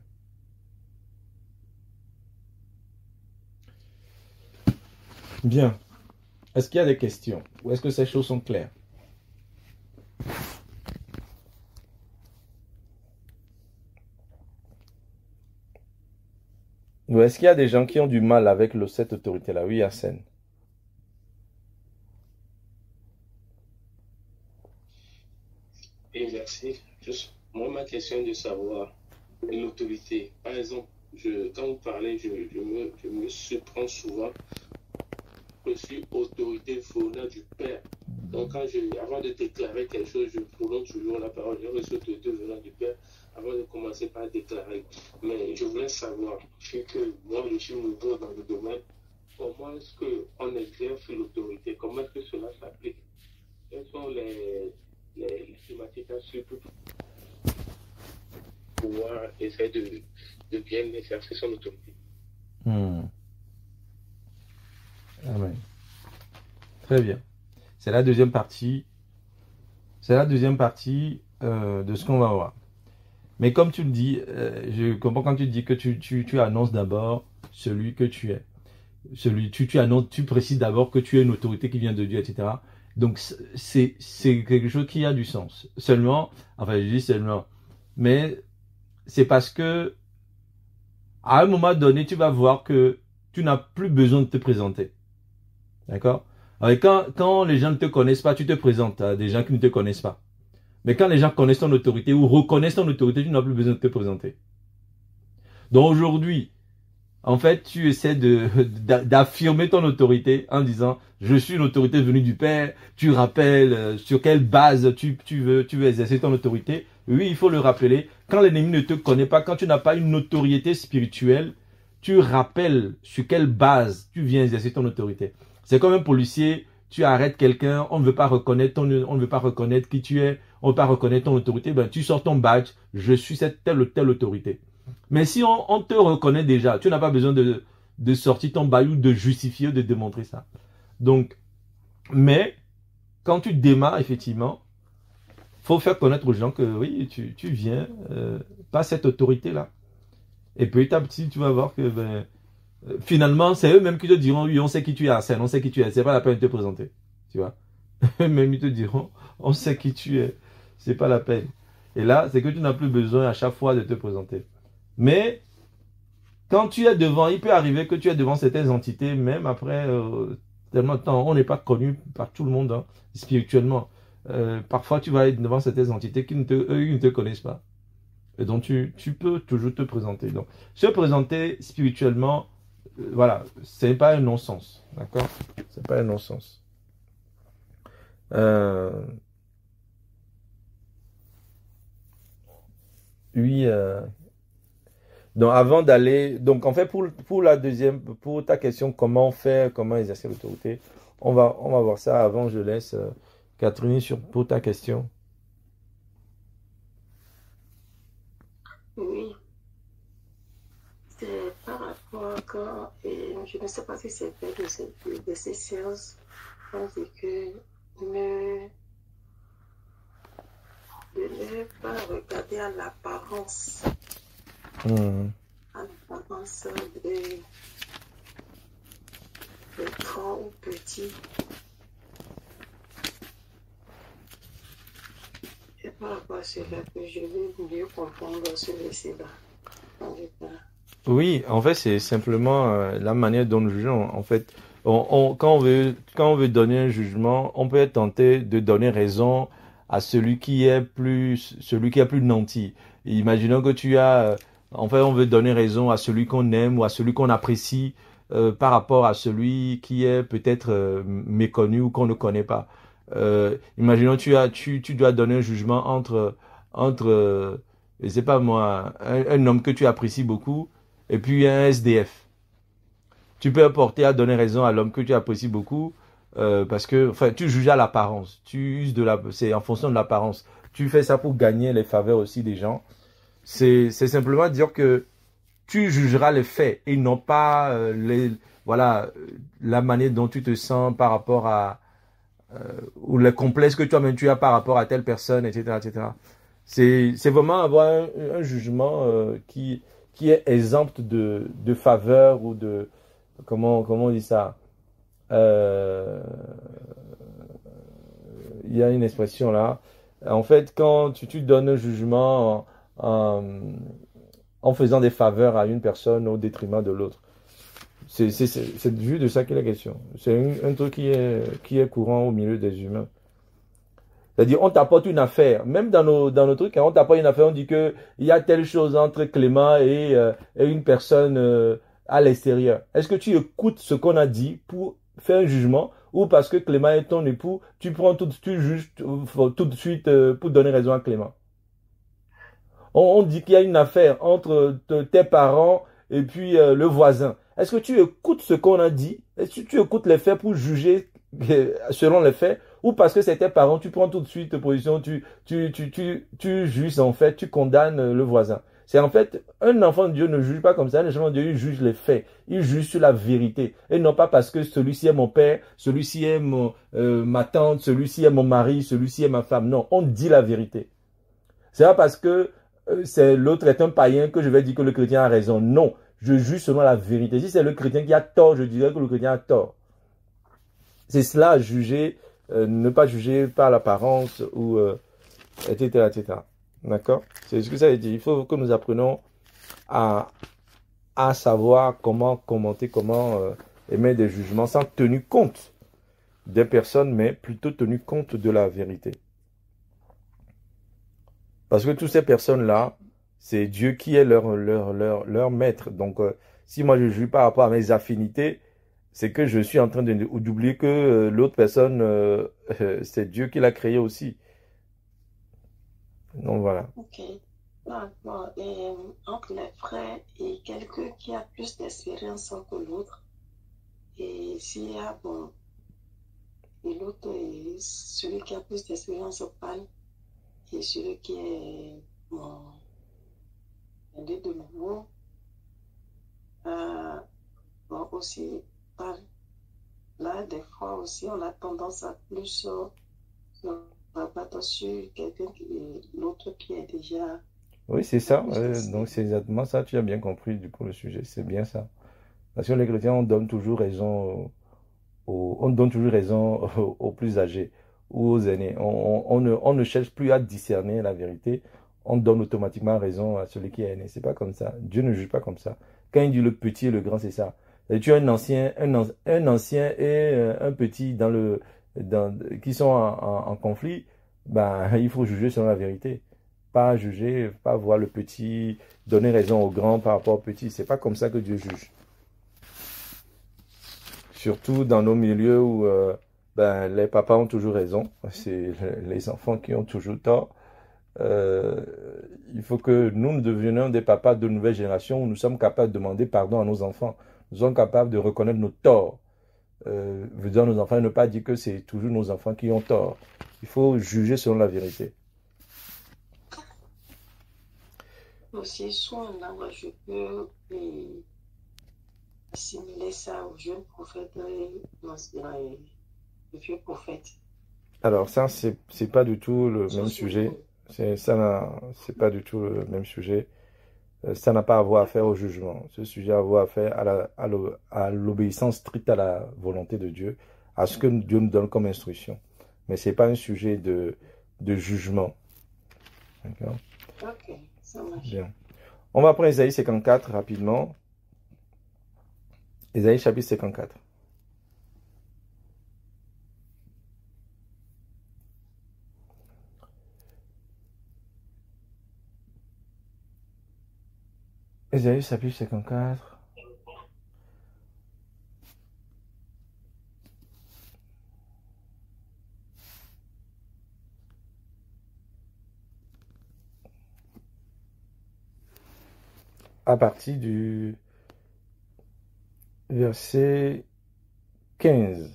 Bien. Est-ce qu'il y a des questions? Ou est-ce que ces choses sont claires? Ou est-ce qu'il y a des gens qui ont du mal avec cette autorité-là? Oui, Hassan. Et merci. Juste, moi, ma question est de savoir l'autorité. Par exemple, quand vous parlez, je me surprends souvent. Je suis autorité fournée du Père. Donc, avant de déclarer quelque chose, je prononce toujours la parole. Je reçois autorité venant du Père avant de commencer par déclarer. Mais je voulais savoir, vu que moi, je suis nouveau dans le domaine, comment est-ce qu'on exerce l'autorité? Comment est-ce que cela s'applique? Quelles sont les thématiques à suivre pour pouvoir essayer de bien exercer son autorité? Amen. Très bien. C'est la deuxième partie. C'est la deuxième partie de ce qu'on va voir. Mais comme tu le dis, je comprends quand tu dis que tu annonces d'abord celui que tu es. Tu précises d'abord que tu es une autorité qui vient de Dieu, etc. Donc c'est quelque chose qui a du sens. Seulement, enfin je dis seulement, mais c'est parce que à un moment donné, tu vas voir que tu n'as plus besoin de te présenter. D'accord? Quand les gens ne te connaissent pas, tu te présentes à des gens qui ne te connaissent pas. Mais quand les gens connaissent ton autorité ou reconnaissent ton autorité, tu n'as plus besoin de te présenter. Donc aujourd'hui, en fait, tu essaies d'affirmer ton autorité en disant « Je suis une autorité venue du Père ». Tu rappelles sur quelle base tu veux exercer ton autorité. Oui, il faut le rappeler. Quand l'ennemi ne te connaît pas, quand tu n'as pas une notoriété spirituelle, tu rappelles sur quelle base tu viens exercer ton autorité. C'est comme un policier, tu arrêtes quelqu'un, on ne veut pas reconnaître qui tu es, on ne veut pas reconnaître ton autorité, ben tu sors ton badge, je suis cette telle ou telle autorité. Mais si on te reconnaît déjà, tu n'as pas besoin de sortir ton badge ou de justifier ou de démontrer ça. Donc, mais quand tu démarres, effectivement, faut faire connaître aux gens que oui, tu viens pas cette autorité-là. Et petit à petit, tu vas voir que finalement, c'est eux-mêmes qui te diront, oui, on sait qui tu es, Arsène, on sait qui tu es, c'est pas la peine de te présenter. Tu vois. Eux-mêmes, ils te diront, on sait qui tu es, c'est pas la peine. Et là, c'est que tu n'as plus besoin à chaque fois de te présenter. Mais, quand tu es devant, il peut arriver que tu es devant certaines entités, même après tellement de temps, on n'est pas connu par tout le monde, hein, spirituellement. Parfois, tu vas être devant certaines entités qui ne te connaissent pas. Et donc, tu peux toujours te présenter. Donc, se présenter spirituellement, voilà, c'est pas un non-sens. D'accord? C'est pas un non-sens. Oui. Donc, avant d'aller... Donc, en fait, pour la deuxième... Pour ta question, comment faire, comment exercer l'autorité, on va voir ça. Avant, je laisse Catherine pour ta question. Oui. C'est par rapport à je ne sais pas si c'est fait de ces séances, parce que ne pas regarder à l'apparence. À l'apparence de grand ou petit. par rapport à cela que je veux mieux comprendre ce verset-là. En fait, Oui, en fait, c'est simplement la manière dont nous jugeons. En fait, quand on veut donner un jugement, on peut être tenté de donner raison à celui qui est plus nanti. Imaginons que en fait, on veut donner raison à celui qu'on aime ou à celui qu'on apprécie par rapport à celui qui est peut-être méconnu ou qu'on ne connaît pas. Imaginons tu dois donner un jugement entre, je sais pas moi, un homme que tu apprécies beaucoup et puis un SDF. Tu peux porter à donner raison à l'homme que tu apprécies beaucoup parce que, enfin, tu juges à l'apparence. C'est en fonction de l'apparence. Tu fais ça pour gagner les faveurs aussi des gens. C'est simplement dire que tu jugeras les faits et non pas voilà, la manière dont tu te sens par rapport à ou les complexes que toi-même tu as par rapport à telle personne, etc., etc. C'est vraiment avoir un jugement qui est exempt de faveur ou de comment on dit ça. Il y a une expression là. En fait, quand tu donnes un jugement en faisant des faveurs à une personne au détriment de l'autre. C'est vu de ça qu'il est question. C'est un truc qui est courant au milieu des humains. C'est-à-dire, on t'apporte une affaire. Même dans nos trucs, quand on t'apporte une affaire, on dit que il y a telle chose entre Clément et une personne à l'extérieur. Est-ce que tu écoutes ce qu'on a dit pour faire un jugement ou parce que Clément est ton époux, tu juges tout de suite pour donner raison à Clément? On dit qu'il y a une affaire entre tes parents et puis le voisin. Est-ce que tu écoutes ce qu'on a dit? Est-ce que tu écoutes les faits pour juger selon les faits? Ou parce que c'est tes parents, tu prends tout de suite position, tu juges en fait, tu condamnes le voisin. C'est en fait, un enfant de Dieu ne juge pas comme ça, un enfant de Dieu, il juge les faits. Il juge sur la vérité. Et non pas parce que celui-ci est mon père, celui-ci est ma tante, celui-ci est mon mari, celui-ci est ma femme. Non, on dit la vérité. C'est pas parce que l'autre est un païen que je vais dire que le chrétien a raison. Non, je juge selon la vérité. Si c'est le chrétien qui a tort, je dirais que le chrétien a tort. C'est cela, juger, ne pas juger par l'apparence ou etc., etc. D'accord? C'est ce que ça veut dire. Il faut que nous apprenions à savoir comment commenter, comment émettre des jugements sans tenir compte des personnes, mais plutôt tenir compte de la vérité. Parce que toutes ces personnes-là, c'est Dieu qui est leur maître. Donc, si moi je juge par rapport à mes affinités, c'est que je suis en train d'oublier que l'autre personne, c'est Dieu qui l'a créé aussi. Donc, voilà. ok. D'accord. Et entre les frères et quelqu'un qui a plus d'expérience que l'autre, et s'il y a, bon, et l'autre, celui qui a plus d'expérience parle, et celui qui est, bon, né de nouveau, bon, aussi parle. Là, des fois aussi, on a tendance à plus rabattre sur quelqu'un l'autre qui est déjà. Oui, c'est ça. Donc, c'est exactement ça. Tu as bien compris, du coup, le sujet. C'est bien ça. Parce que les chrétiens, on donne toujours raison aux plus âgés ou aux aînés. On ne cherche plus à discerner la vérité. On donne automatiquement raison à celui qui est aîné. C'est pas comme ça. Dieu ne juge pas comme ça. Quand il dit le petit et le grand, c'est ça. Et tu as un ancien et un petit qui sont en conflit, ben, il faut juger selon la vérité. Pas juger, pas voir le petit, donner raison au grand par rapport au petit. C'est pas comme ça que Dieu juge. Surtout dans nos milieux où ben, les papas ont toujours raison. C'est les enfants qui ont toujours tort. Il faut que nous devenions des papas de nouvelle génération où nous sommes capables de demander pardon à nos enfants. Nous sommes capables de reconnaître nos torts. Veut dire nos enfants, ne pas dire que c'est toujours nos enfants qui ont tort. Il faut juger selon la vérité. Aussi, soit là, je peux assimiler ça au jeune prophète et le vieux prophète. Alors ça, c'est pas du tout le même sujet. C'est pas du tout le même sujet. Ça n'a pas à voir à faire au jugement. Ce sujet a à voir à faire à l'obéissance stricte à la volonté de Dieu, à ce que Dieu nous donne comme instruction. Mais c'est pas un sujet de jugement. D'accord? Ok, ça marche. Bien. On va prendre Ésaïe 54 rapidement. Ésaïe chapitre 54. Ésaïe chapitre 54. À partir du verset 15.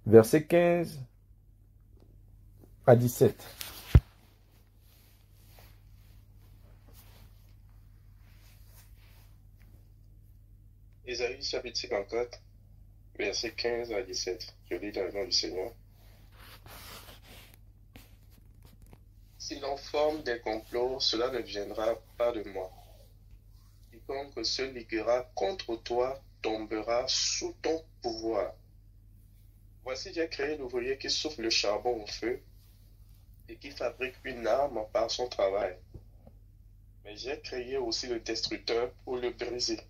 Verset 15 à 17. Ésaïe chapitre 54, versets 15 à 17. Je lis dans le nom du Seigneur. Si l'on forme des complots, cela ne viendra pas de moi. Quiconque se liguera contre toi tombera sous ton pouvoir. Voici, j'ai créé l'ouvrier qui souffle le charbon au feu et qui fabrique une arme par son travail. Mais j'ai créé aussi le destructeur pour le briser.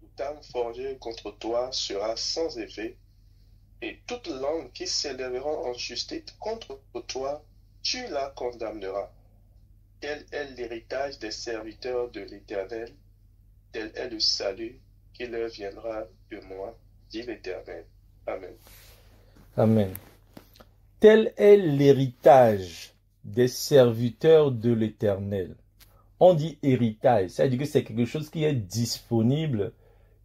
Toute arme forgée contre toi sera sans effet, et toute langue qui s'élèvera en justice contre toi, tu la condamneras. Tel est l'héritage des serviteurs de l'Éternel, tel est le salut qui leur viendra de moi, dit l'Éternel. Amen. Amen. Tel est l'héritage des serviteurs de l'Éternel. On dit héritage, c'est-à-dire que c'est quelque chose qui est disponible,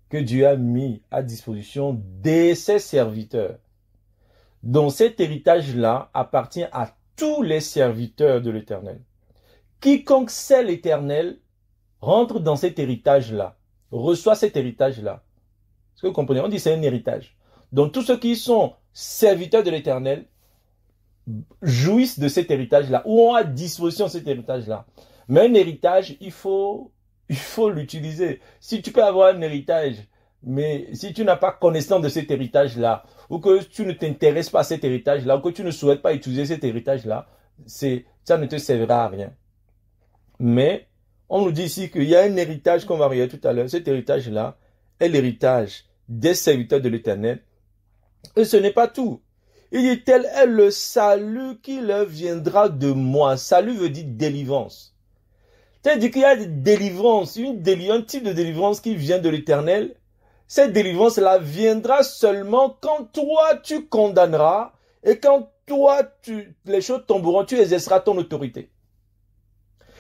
que Dieu a mis à disposition de ses serviteurs. Donc cet héritage-là appartient à tous les serviteurs de l'Éternel. Quiconque sait l'Éternel rentre dans cet héritage-là, reçoit cet héritage-là. Est-ce que vous comprenez? On dit c'est un héritage. Donc tous ceux qui sont serviteurs de l'Éternel jouissent de cet héritage-là, ou ont à disposition cet héritage-là. Mais un héritage, il faut l'utiliser. Si tu peux avoir un héritage, mais si tu n'as pas connaissance de cet héritage-là, ou que tu ne t'intéresses pas à cet héritage-là, ou que tu ne souhaites pas utiliser cet héritage-là, ça ne te servira à rien. Mais on nous dit ici qu'il y a un héritage qu'on va regarder tout à l'heure. Cet héritage-là est l'héritage des serviteurs de l'Éternel. Et ce n'est pas tout. Il dit, tel est le salut qui leur viendra de moi. Salut veut dire délivrance. C'est-à-dire qu'il y a des délivrances, un type de délivrance qui vient de l'Éternel. Cette délivrance-là viendra seulement quand toi tu condamneras et quand toi les choses tomberont, tu exerceras ton autorité.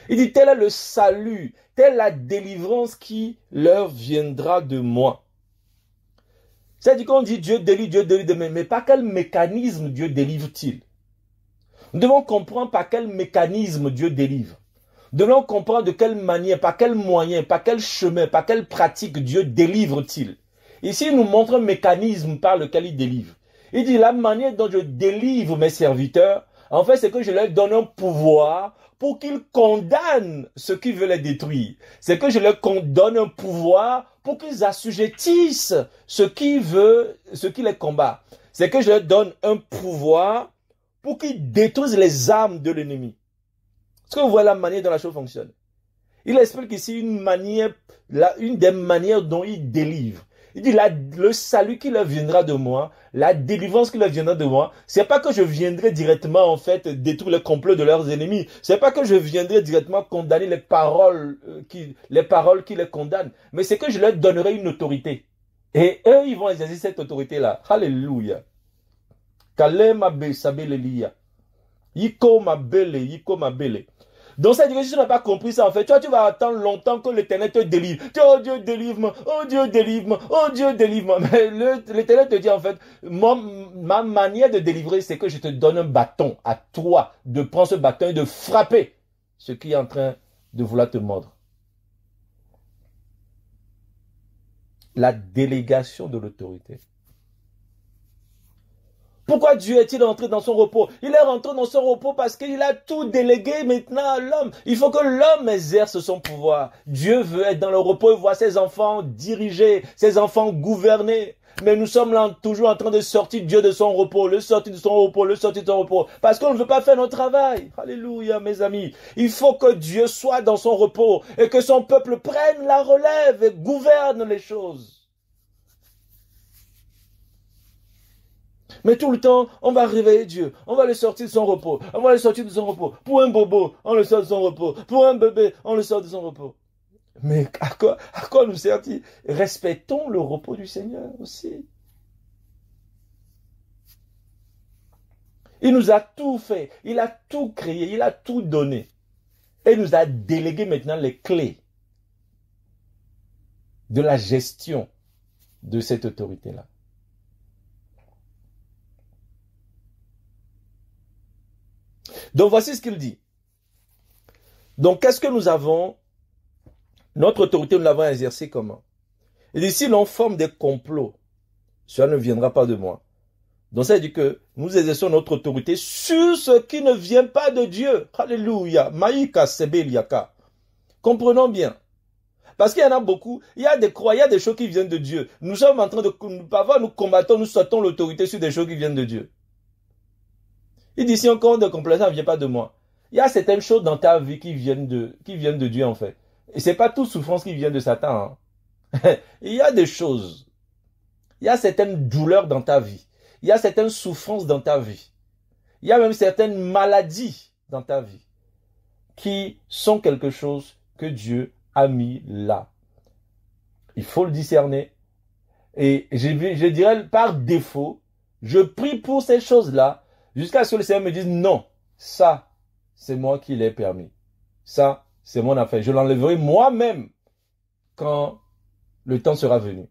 Il dit, tel est le salut, telle est la délivrance qui leur viendra de moi. C'est-à-dire qu'on dit Dieu délivre, mais par quel mécanisme Dieu délivre-t-il? Nous devons comprendre par quel mécanisme Dieu délivre. Nous devons comprendre de quelle manière, par quel moyen, par quel chemin, par quelle pratique Dieu délivre-t-il. Ici, il nous montre un mécanisme par lequel il délivre. Il dit, la manière dont je délivre mes serviteurs, en fait, c'est que je leur donne un pouvoir pour qu'ils condamnent ceux qui veulent les détruire. C'est que je leur donne un pouvoir pour qu'ils assujettissent ceux qui les combattent. C'est que je leur donne un pouvoir pour qu'ils détruisent les armes de l'ennemi. Est-ce que vous voyez la manière dont la chose fonctionne? Il explique ici une des manières dont il délivre. Il dit, le salut qui leur viendra de moi, la délivrance qui leur viendra de moi, c'est pas que je viendrai directement, en fait, détruire le complot de leurs ennemis. C'est pas que je viendrai directement condamner les paroles qui les condamnent. Mais c'est que je leur donnerai une autorité. Et eux, ils vont exercer cette autorité-là. Alléluia. Kalema be sabelelia. Yiko mabele. Donc, ça dit que si tu n'as pas compris ça, en fait, tu vas attendre longtemps que l'Éternel te délivre. Oh Dieu, délivre-moi. Oh Dieu, délivre-moi. Oh Dieu, délivre-moi. Mais l'Éternel te dit, en fait, ma manière de délivrer, c'est que je te donne un bâton à toi de prendre ce bâton et de frapper ce qui est en train de vouloir te mordre. La délégation de l'autorité. Pourquoi Dieu est-il entré dans son repos? Il est rentré dans son repos parce qu'il a tout délégué maintenant à l'homme. Il faut que l'homme exerce son pouvoir. Dieu veut être dans le repos et voir ses enfants dirigés, ses enfants gouvernés. Mais nous sommes là toujours en train de sortir Dieu de son repos, le sortir de son repos, le sortir de son repos. Parce qu'on ne veut pas faire notre travail. Alléluia, mes amis. Il faut que Dieu soit dans son repos et que son peuple prenne la relève et gouverne les choses. Mais tout le temps, on va réveiller Dieu. On va le sortir de son repos. On va le sortir de son repos. Pour un bobo, on le sort de son repos. Pour un bébé, on le sort de son repos. Mais à quoi nous sert-il? Respectons le repos du Seigneur aussi. Il nous a tout fait. Il a tout créé. Il a tout donné. Et il nous a délégué maintenant les clés de la gestion de cette autorité-là. Donc voici ce qu'il dit. Donc qu'est-ce que nous avons? Notre autorité, nous l'avons exercée comment? Il dit, si l'on forme des complots, cela ne viendra pas de moi. Donc ça veut dire que nous exerçons notre autorité sur ce qui ne vient pas de Dieu. Alléluia. Maïka sebeliaka. Comprenons bien. Parce qu'il y en a beaucoup, il y a des croyants, il y a des choses qui viennent de Dieu. Nous sommes en train de, parfois nous combattons, nous sortons l'autorité sur des choses qui viennent de Dieu. Il dit, si encore de complaisance, ça ne vient pas de moi. Il y a certaines choses dans ta vie qui viennent de Dieu, en fait. Et c'est pas toute souffrance qui vient de Satan. Hein. Il y a des choses. Il y a certaines douleurs dans ta vie. Il y a certaines souffrances dans ta vie. Il y a même certaines maladies dans ta vie qui sont quelque chose que Dieu a mis là. Il faut le discerner. Et je dirais par défaut, je prie pour ces choses-là jusqu'à ce que le Seigneur me dise non, ça, c'est moi qui l'ai permis. Ça, c'est mon affaire. Je l'enlèverai moi-même quand le temps sera venu.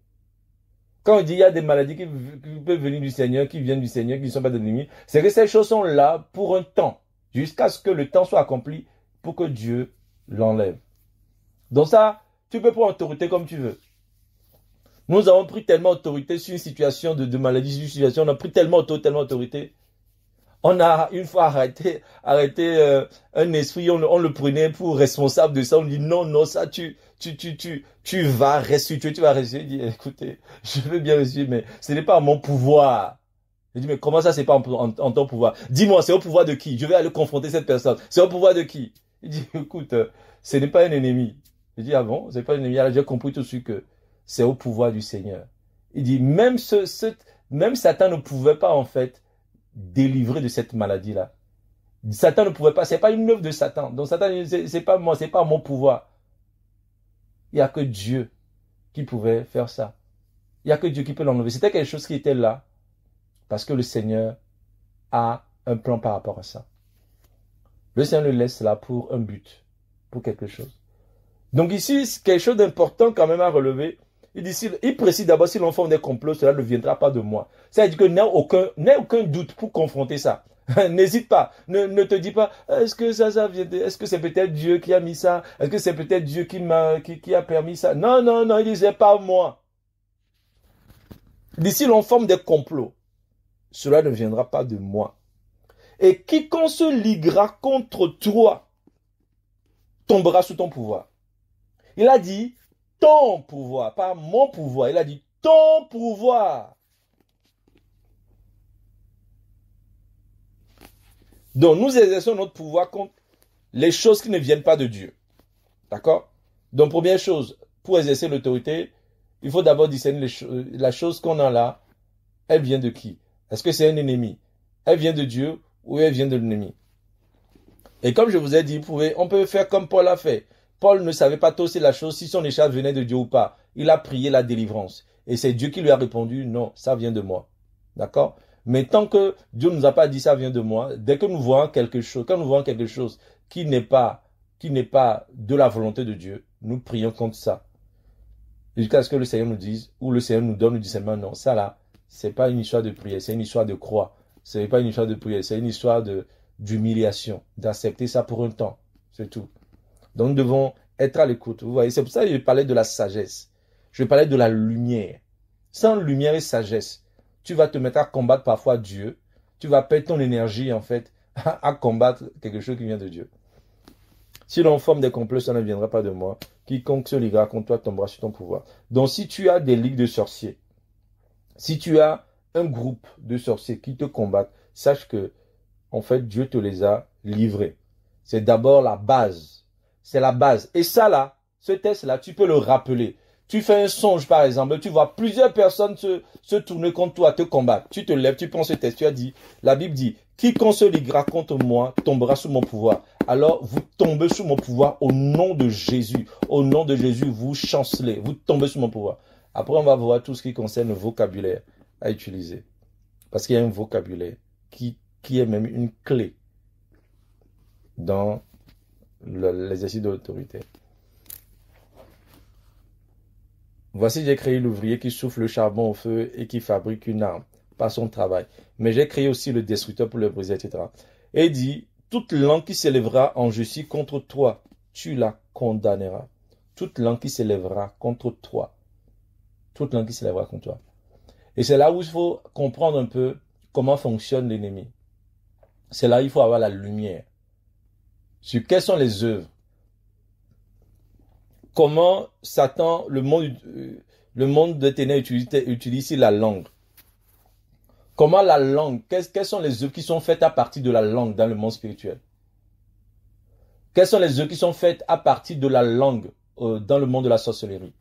Quand on dit il y a des maladies qui peuvent venir du Seigneur, qui viennent du Seigneur, qui ne sont pas de l'ennemi, c'est que ces choses sont là pour un temps, jusqu'à ce que le temps soit accompli pour que Dieu l'enlève. Donc ça, tu peux prendre autorité comme tu veux. Nous avons pris tellement autorité sur une situation de maladie, sur une situation, on a pris tellement autorité. On a une fois arrêté un esprit, on le prenait pour responsable de ça. On dit non, ça tu vas ressusciter, tu vas ressusciter. Il dit écoutez, je veux bien ressusciter, mais ce n'est pas à mon pouvoir. Il dit mais comment ça c'est pas en ton pouvoir? Dis-moi, c'est au pouvoir de qui? Je vais aller confronter cette personne. C'est au pouvoir de qui? Il dit écoute, ce n'est pas un ennemi. Il dit ah bon, c'est pas un ennemi. Alors j'ai compris tout de suite que c'est au pouvoir du Seigneur. Il dit même Satan ne pouvait pas en fait délivré de cette maladie-là. Satan ne pouvait pas, c'est pas une œuvre de Satan. Donc Satan, c'est pas moi, c'est pas mon pouvoir. Il n'y a que Dieu qui pouvait faire ça. Il n'y a que Dieu qui peut l'enlever. C'était quelque chose qui était là parce que le Seigneur a un plan par rapport à ça. Le Seigneur le laisse là pour un but, pour quelque chose. Donc ici, c'est quelque chose d'important quand même à relever. Il précise d'abord, si l'on forme des complots, cela ne viendra pas de moi. Ça veut dire que n'aie aucun doute pour confronter ça. N'hésite pas. Ne te dis pas, est-ce que ça vient est-ce que c'est peut-être Dieu qui a mis ça? Est-ce que c'est peut-être Dieu qui a permis ça? Non, il disait pas moi. D'ici l'on forme des complots, cela ne viendra pas de moi. Et quiconque se liguera contre toi tombera sous ton pouvoir. Il a dit ton pouvoir, pas mon pouvoir. Il a dit ton pouvoir. Donc nous exerçons notre pouvoir contre les choses qui ne viennent pas de Dieu. D'accord? Donc première chose, pour exercer l'autorité, il faut d'abord discerner la chose qu'on a là. Elle vient de qui? Est-ce que c'est un ennemi? Elle vient de Dieu ou elle vient de l'ennemi? Et comme je vous ai dit, on peut faire comme Paul a fait. Paul ne savait pas tôt si la chose, si son échappe venait de Dieu ou pas. Il a prié la délivrance. Et c'est Dieu qui lui a répondu, non, ça vient de moi. D'accord? Mais tant que Dieu ne nous a pas dit ça vient de moi, dès que nous voyons quelque chose, quand nous voyons quelque chose qui n'est pas de la volonté de Dieu, nous prions contre ça. Jusqu'à ce que le Seigneur nous dise, ou le Seigneur nous donne le discernement, non, ça là, c'est pas une histoire de prière, c'est une histoire de croix. C'est pas une histoire de prière, c'est une histoire d'humiliation, d'accepter ça pour un temps. C'est tout. Donc nous devons être à l'écoute. Vous voyez, c'est pour ça que je parlais de la sagesse. Je parlais de la lumière. Sans lumière et sagesse, tu vas te mettre à combattre parfois Dieu. Tu vas perdre ton énergie, en fait, à combattre quelque chose qui vient de Dieu. Si l'on forme des complots, ça ne viendra pas de moi. Quiconque se liguera contre toi tombera sur ton pouvoir. Donc si tu as des ligues de sorciers, Si tu as un groupe de sorciers qui te combattent, sache que, en fait, Dieu te les a livrés. C'est d'abord la base. C'est la base. Et ça là, ce test-là, tu peux le rappeler. Tu fais un songe, par exemple, tu vois plusieurs personnes se tourner contre toi, te combattre. Tu te lèves, tu prends ce test, tu as dit, la Bible dit, quiconque se liguera contre moi tombera sous mon pouvoir. Alors, vous tombez sous mon pouvoir au nom de Jésus. Au nom de Jésus, vous chancelez, vous tombez sous mon pouvoir. Après, on va voir tout ce qui concerne le vocabulaire à utiliser. Parce qu'il y a un vocabulaire qui est même une clé dans l'exercice de l'autorité. Voici, j'ai créé l'ouvrier qui souffle le charbon au feu et qui fabrique une arme par son travail. Mais j'ai créé aussi le destructeur pour le briser, etc. Et il dit, toute langue qui s'élèvera en justice contre toi, tu la condamneras. Toute langue qui s'élèvera contre toi. Toute langue qui s'élèvera contre toi. Et c'est là où il faut comprendre un peu comment fonctionne l'ennemi. C'est là où il faut avoir la lumière. Sur quelles sont les œuvres. Comment Satan, le monde des ténèbres utilise la langue. Comment la langue, quelles sont les œuvres qui sont faites à partir de la langue dans le monde spirituel? Quelles sont les œuvres qui sont faites à partir de la langue dans le monde de la sorcellerie?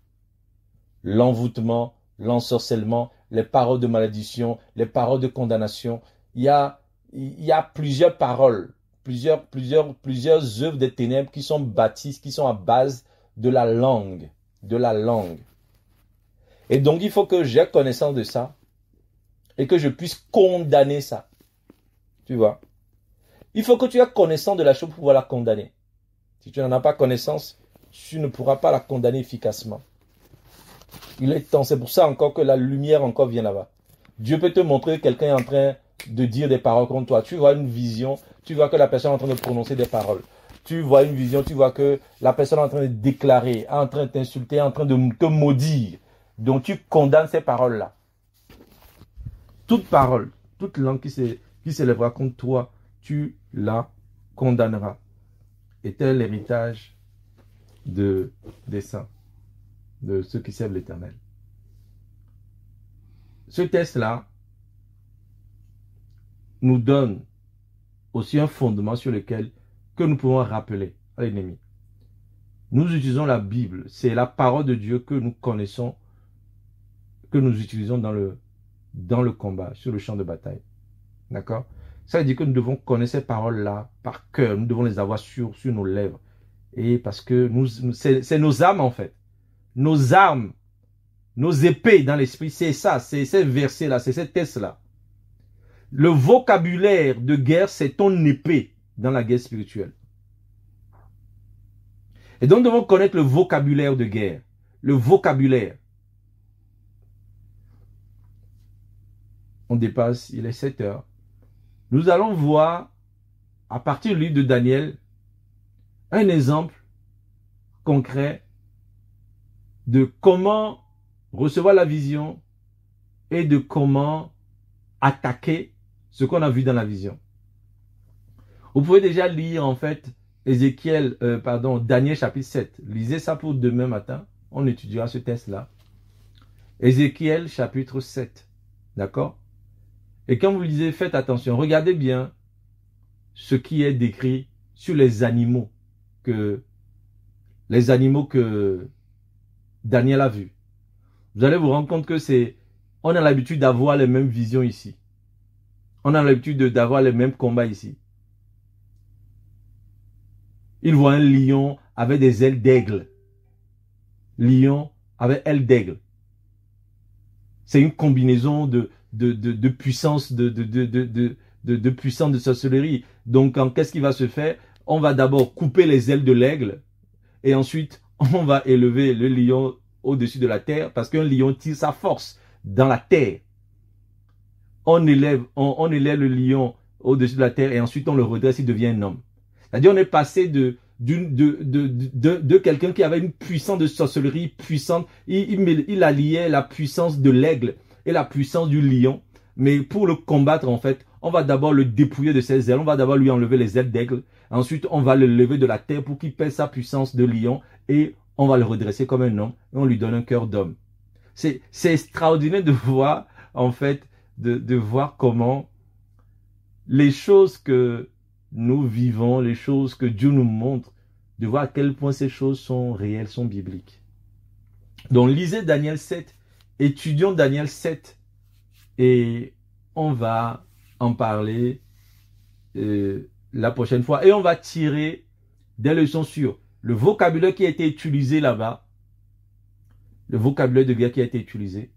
L'envoûtement, l'ensorcellement, les paroles de malédiction, les paroles de condamnation. Il y a plusieurs paroles, plusieurs œuvres des ténèbres qui sont bâties, qui sont à base de la langue, Et donc, il faut que j'ai connaissance de ça et que je puisse condamner ça. Tu vois? Il faut que tu aies connaissance de la chose pour pouvoir la condamner. Si tu n'en as pas connaissance, tu ne pourras pas la condamner efficacement. Il est temps, c'est pour ça encore que la lumière encore vient là-bas. Dieu peut te montrer que quelqu'un est en train de dire des paroles contre toi. Tu vois une vision, tu vois que la personne est en train de prononcer des paroles. Tu vois une vision, tu vois que la personne est en train de déclarer, en train de t'insulter, en train de te maudire. Donc tu condamnes ces paroles-là. Toute parole, toute langue qui s'élèvera contre toi, tu la condamneras. Et tel l'héritage des saints, de ceux qui servent l'Éternel. Ce test-là nous donne aussi un fondement sur lequel que nous pouvons rappeler à l'ennemi. Nous utilisons la Bible, c'est la parole de Dieu que nous connaissons, que nous utilisons dans le combat, sur le champ de bataille. D'accord? Ça veut dire que nous devons connaître ces paroles-là par cœur, nous devons les avoir sur nos lèvres. Et parce que c'est nos âmes en fait. Nos armes, nos épées dans l'esprit, c'est ça, c'est ces versets-là, c'est ces tests-là. Le vocabulaire de guerre, c'est ton épée dans la guerre spirituelle. Et donc, nous devons connaître le vocabulaire de guerre. Le vocabulaire. On dépasse, il est 7 heures. Nous allons voir, à partir du livre de Daniel, un exemple concret de comment recevoir la vision et de comment attaquer ce qu'on a vu dans la vision. Vous pouvez déjà lire en fait Daniel chapitre 7. Lisez ça pour demain matin. On étudiera ce test-là. Ézéchiel chapitre 7. D'accord? Et quand vous lisez, faites attention. Regardez bien ce qui est décrit sur les animaux que Daniel a vus. Vous allez vous rendre compte que on a l'habitude d'avoir les mêmes visions ici. On a l'habitude d'avoir les mêmes combats ici. Il voit un lion avec des ailes d'aigle. Lion avec ailes d'aigle. C'est une combinaison de puissance de puissance de sorcellerie. Donc, qu'est-ce qui va se faire? On va d'abord couper les ailes de l'aigle et ensuite on va élever le lion au-dessus de la terre parce qu'un lion tire sa force dans la terre. On élève le lion au-dessus de la terre et ensuite on le redresse, il devient un homme. C'est-à-dire on est passé de quelqu'un qui avait une puissance de sorcellerie puissante. Il alliait la puissance de l'aigle et la puissance du lion. Mais pour le combattre, en fait, on va d'abord le dépouiller de ses ailes. On va d'abord lui enlever les ailes d'aigle. Ensuite, on va le lever de la terre pour qu'il pèse sa puissance de lion. Et on va le redresser comme un homme. Et on lui donne un cœur d'homme. C'est extraordinaire de voir, en fait, de voir comment les choses que nous vivons, les choses que Dieu nous montre, de voir à quel point ces choses sont réelles, sont bibliques. Donc, lisez Daniel 7, étudions Daniel 7, et on va en parler la prochaine fois. Et on va tirer des leçons sur le vocabulaire qui a été utilisé là-bas, le vocabulaire de guerre qui a été utilisé,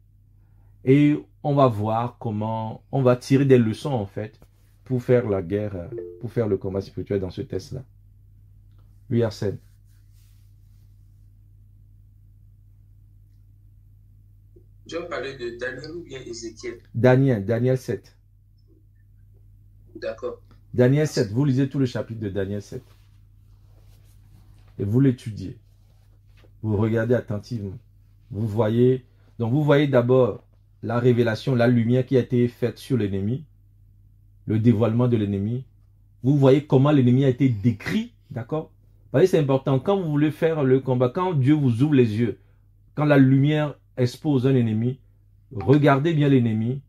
et on va voir comment on va tirer des leçons, en fait, pour faire la guerre, pour faire le combat spirituel dans ce test-là. Oui, Arsène. Je vais parler de Daniel ou bien Ézéchiel? Daniel 7. D'accord. Daniel 7, vous lisez tout le chapitre de Daniel 7. Et vous l'étudiez. Vous regardez attentivement. Vous voyez, donc vous voyez d'abord la révélation, la lumière qui a été faite sur l'ennemi, le dévoilement de l'ennemi. Vous voyez comment l'ennemi a été décrit, d'accord? Vous voyez, c'est important. Quand vous voulez faire le combat, quand Dieu vous ouvre les yeux, quand la lumière expose un ennemi, regardez bien l'ennemi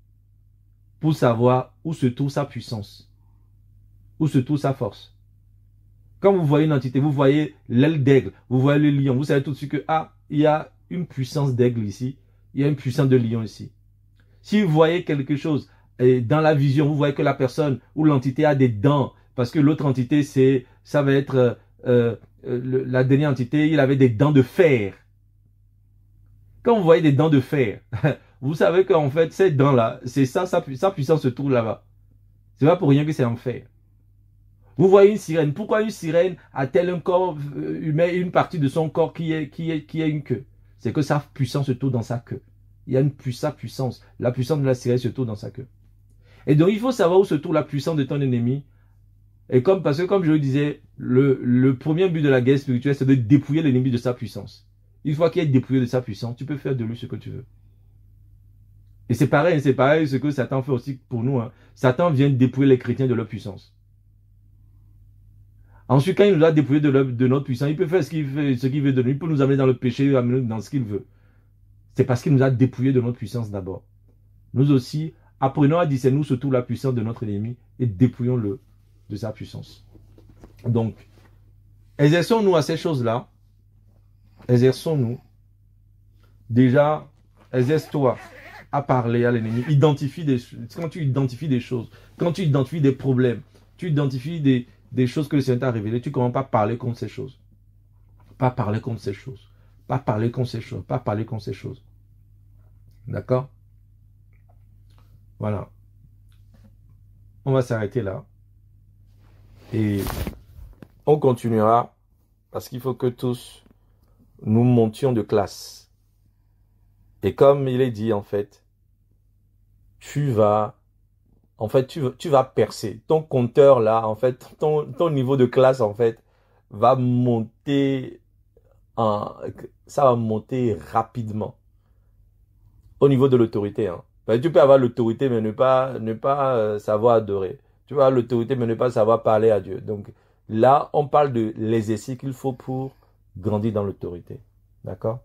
pour savoir où se trouve sa puissance, où se trouve sa force. Quand vous voyez une entité, vous voyez l'aile d'aigle, vous voyez le lion, vous savez tout de suite que il y a une puissance d'aigle ici, il y a une puissance de lion ici. Si vous voyez quelque chose dans la vision, vous voyez que la personne ou l'entité a des dents, parce que l'autre entité, ça va être la dernière entité, il avait des dents de fer. Quand vous voyez des dents de fer, vous savez qu'en fait, ces dents-là, c'est ça, sa puissance se trouve là-bas. C'est pas pour rien que c'est en fer. Vous voyez une sirène. Pourquoi une sirène a-t-elle un corps humain, une partie de son corps qui a une queue? C'est que sa puissance se trouve dans sa queue. Il y a sa puissance. La puissance de la sirène se trouve dans sa queue. Et donc, il faut savoir où se trouve la puissance de ton ennemi. Et parce que, comme je le disais, le premier but de la guerre spirituelle, c'est de dépouiller l'ennemi de sa puissance. Une fois qu'il est dépouillé de sa puissance, tu peux faire de lui ce que tu veux. Et c'est pareil ce que Satan fait aussi pour nous. Hein. Satan vient dépouiller les chrétiens de leur puissance. Ensuite, quand il nous a dépouillé de notre puissance, il peut faire ce qu'il veut de nous. Il peut nous amener dans le péché, amener dans ce qu'il veut. C'est parce qu'il nous a dépouillé de notre puissance d'abord. Nous aussi, apprenons à discerner nous surtout la puissance de notre ennemi et dépouillons-le de sa puissance. Donc, exerçons-nous à ces choses-là. Exerçons-nous. Déjà, exerce-toi à parler à l'ennemi. Quand tu identifies des choses, quand tu identifies des problèmes, tu identifies des choses que le Seigneur t'a révélées, tu commences pas à parler contre ces choses. Pas parler contre ces choses. Pas parler contre ces choses. Pas parler contre ces choses. D'accord? Voilà. On va s'arrêter là. Et on continuera parce qu'il faut que tous nous montions de classe. Et comme il est dit, en fait, tu vas percer. Ton compteur, là, en fait, ton niveau de classe, en fait, va monter ça va monter rapidement. Au niveau de l'autorité, hein. Tu peux avoir l'autorité, mais ne pas savoir adorer. Tu peux avoir l'autorité, mais ne pas savoir parler à Dieu. Donc, là, on parle de l'exercice qu'il faut pour grandir dans l'autorité. D'accord?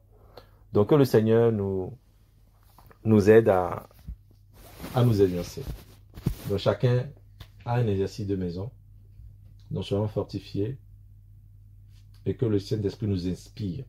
Donc, que le Seigneur nous aide à nous exercer. Donc, chacun a un exercice de maison. Donc, soyons fortifiés et que le Saint-Esprit nous inspire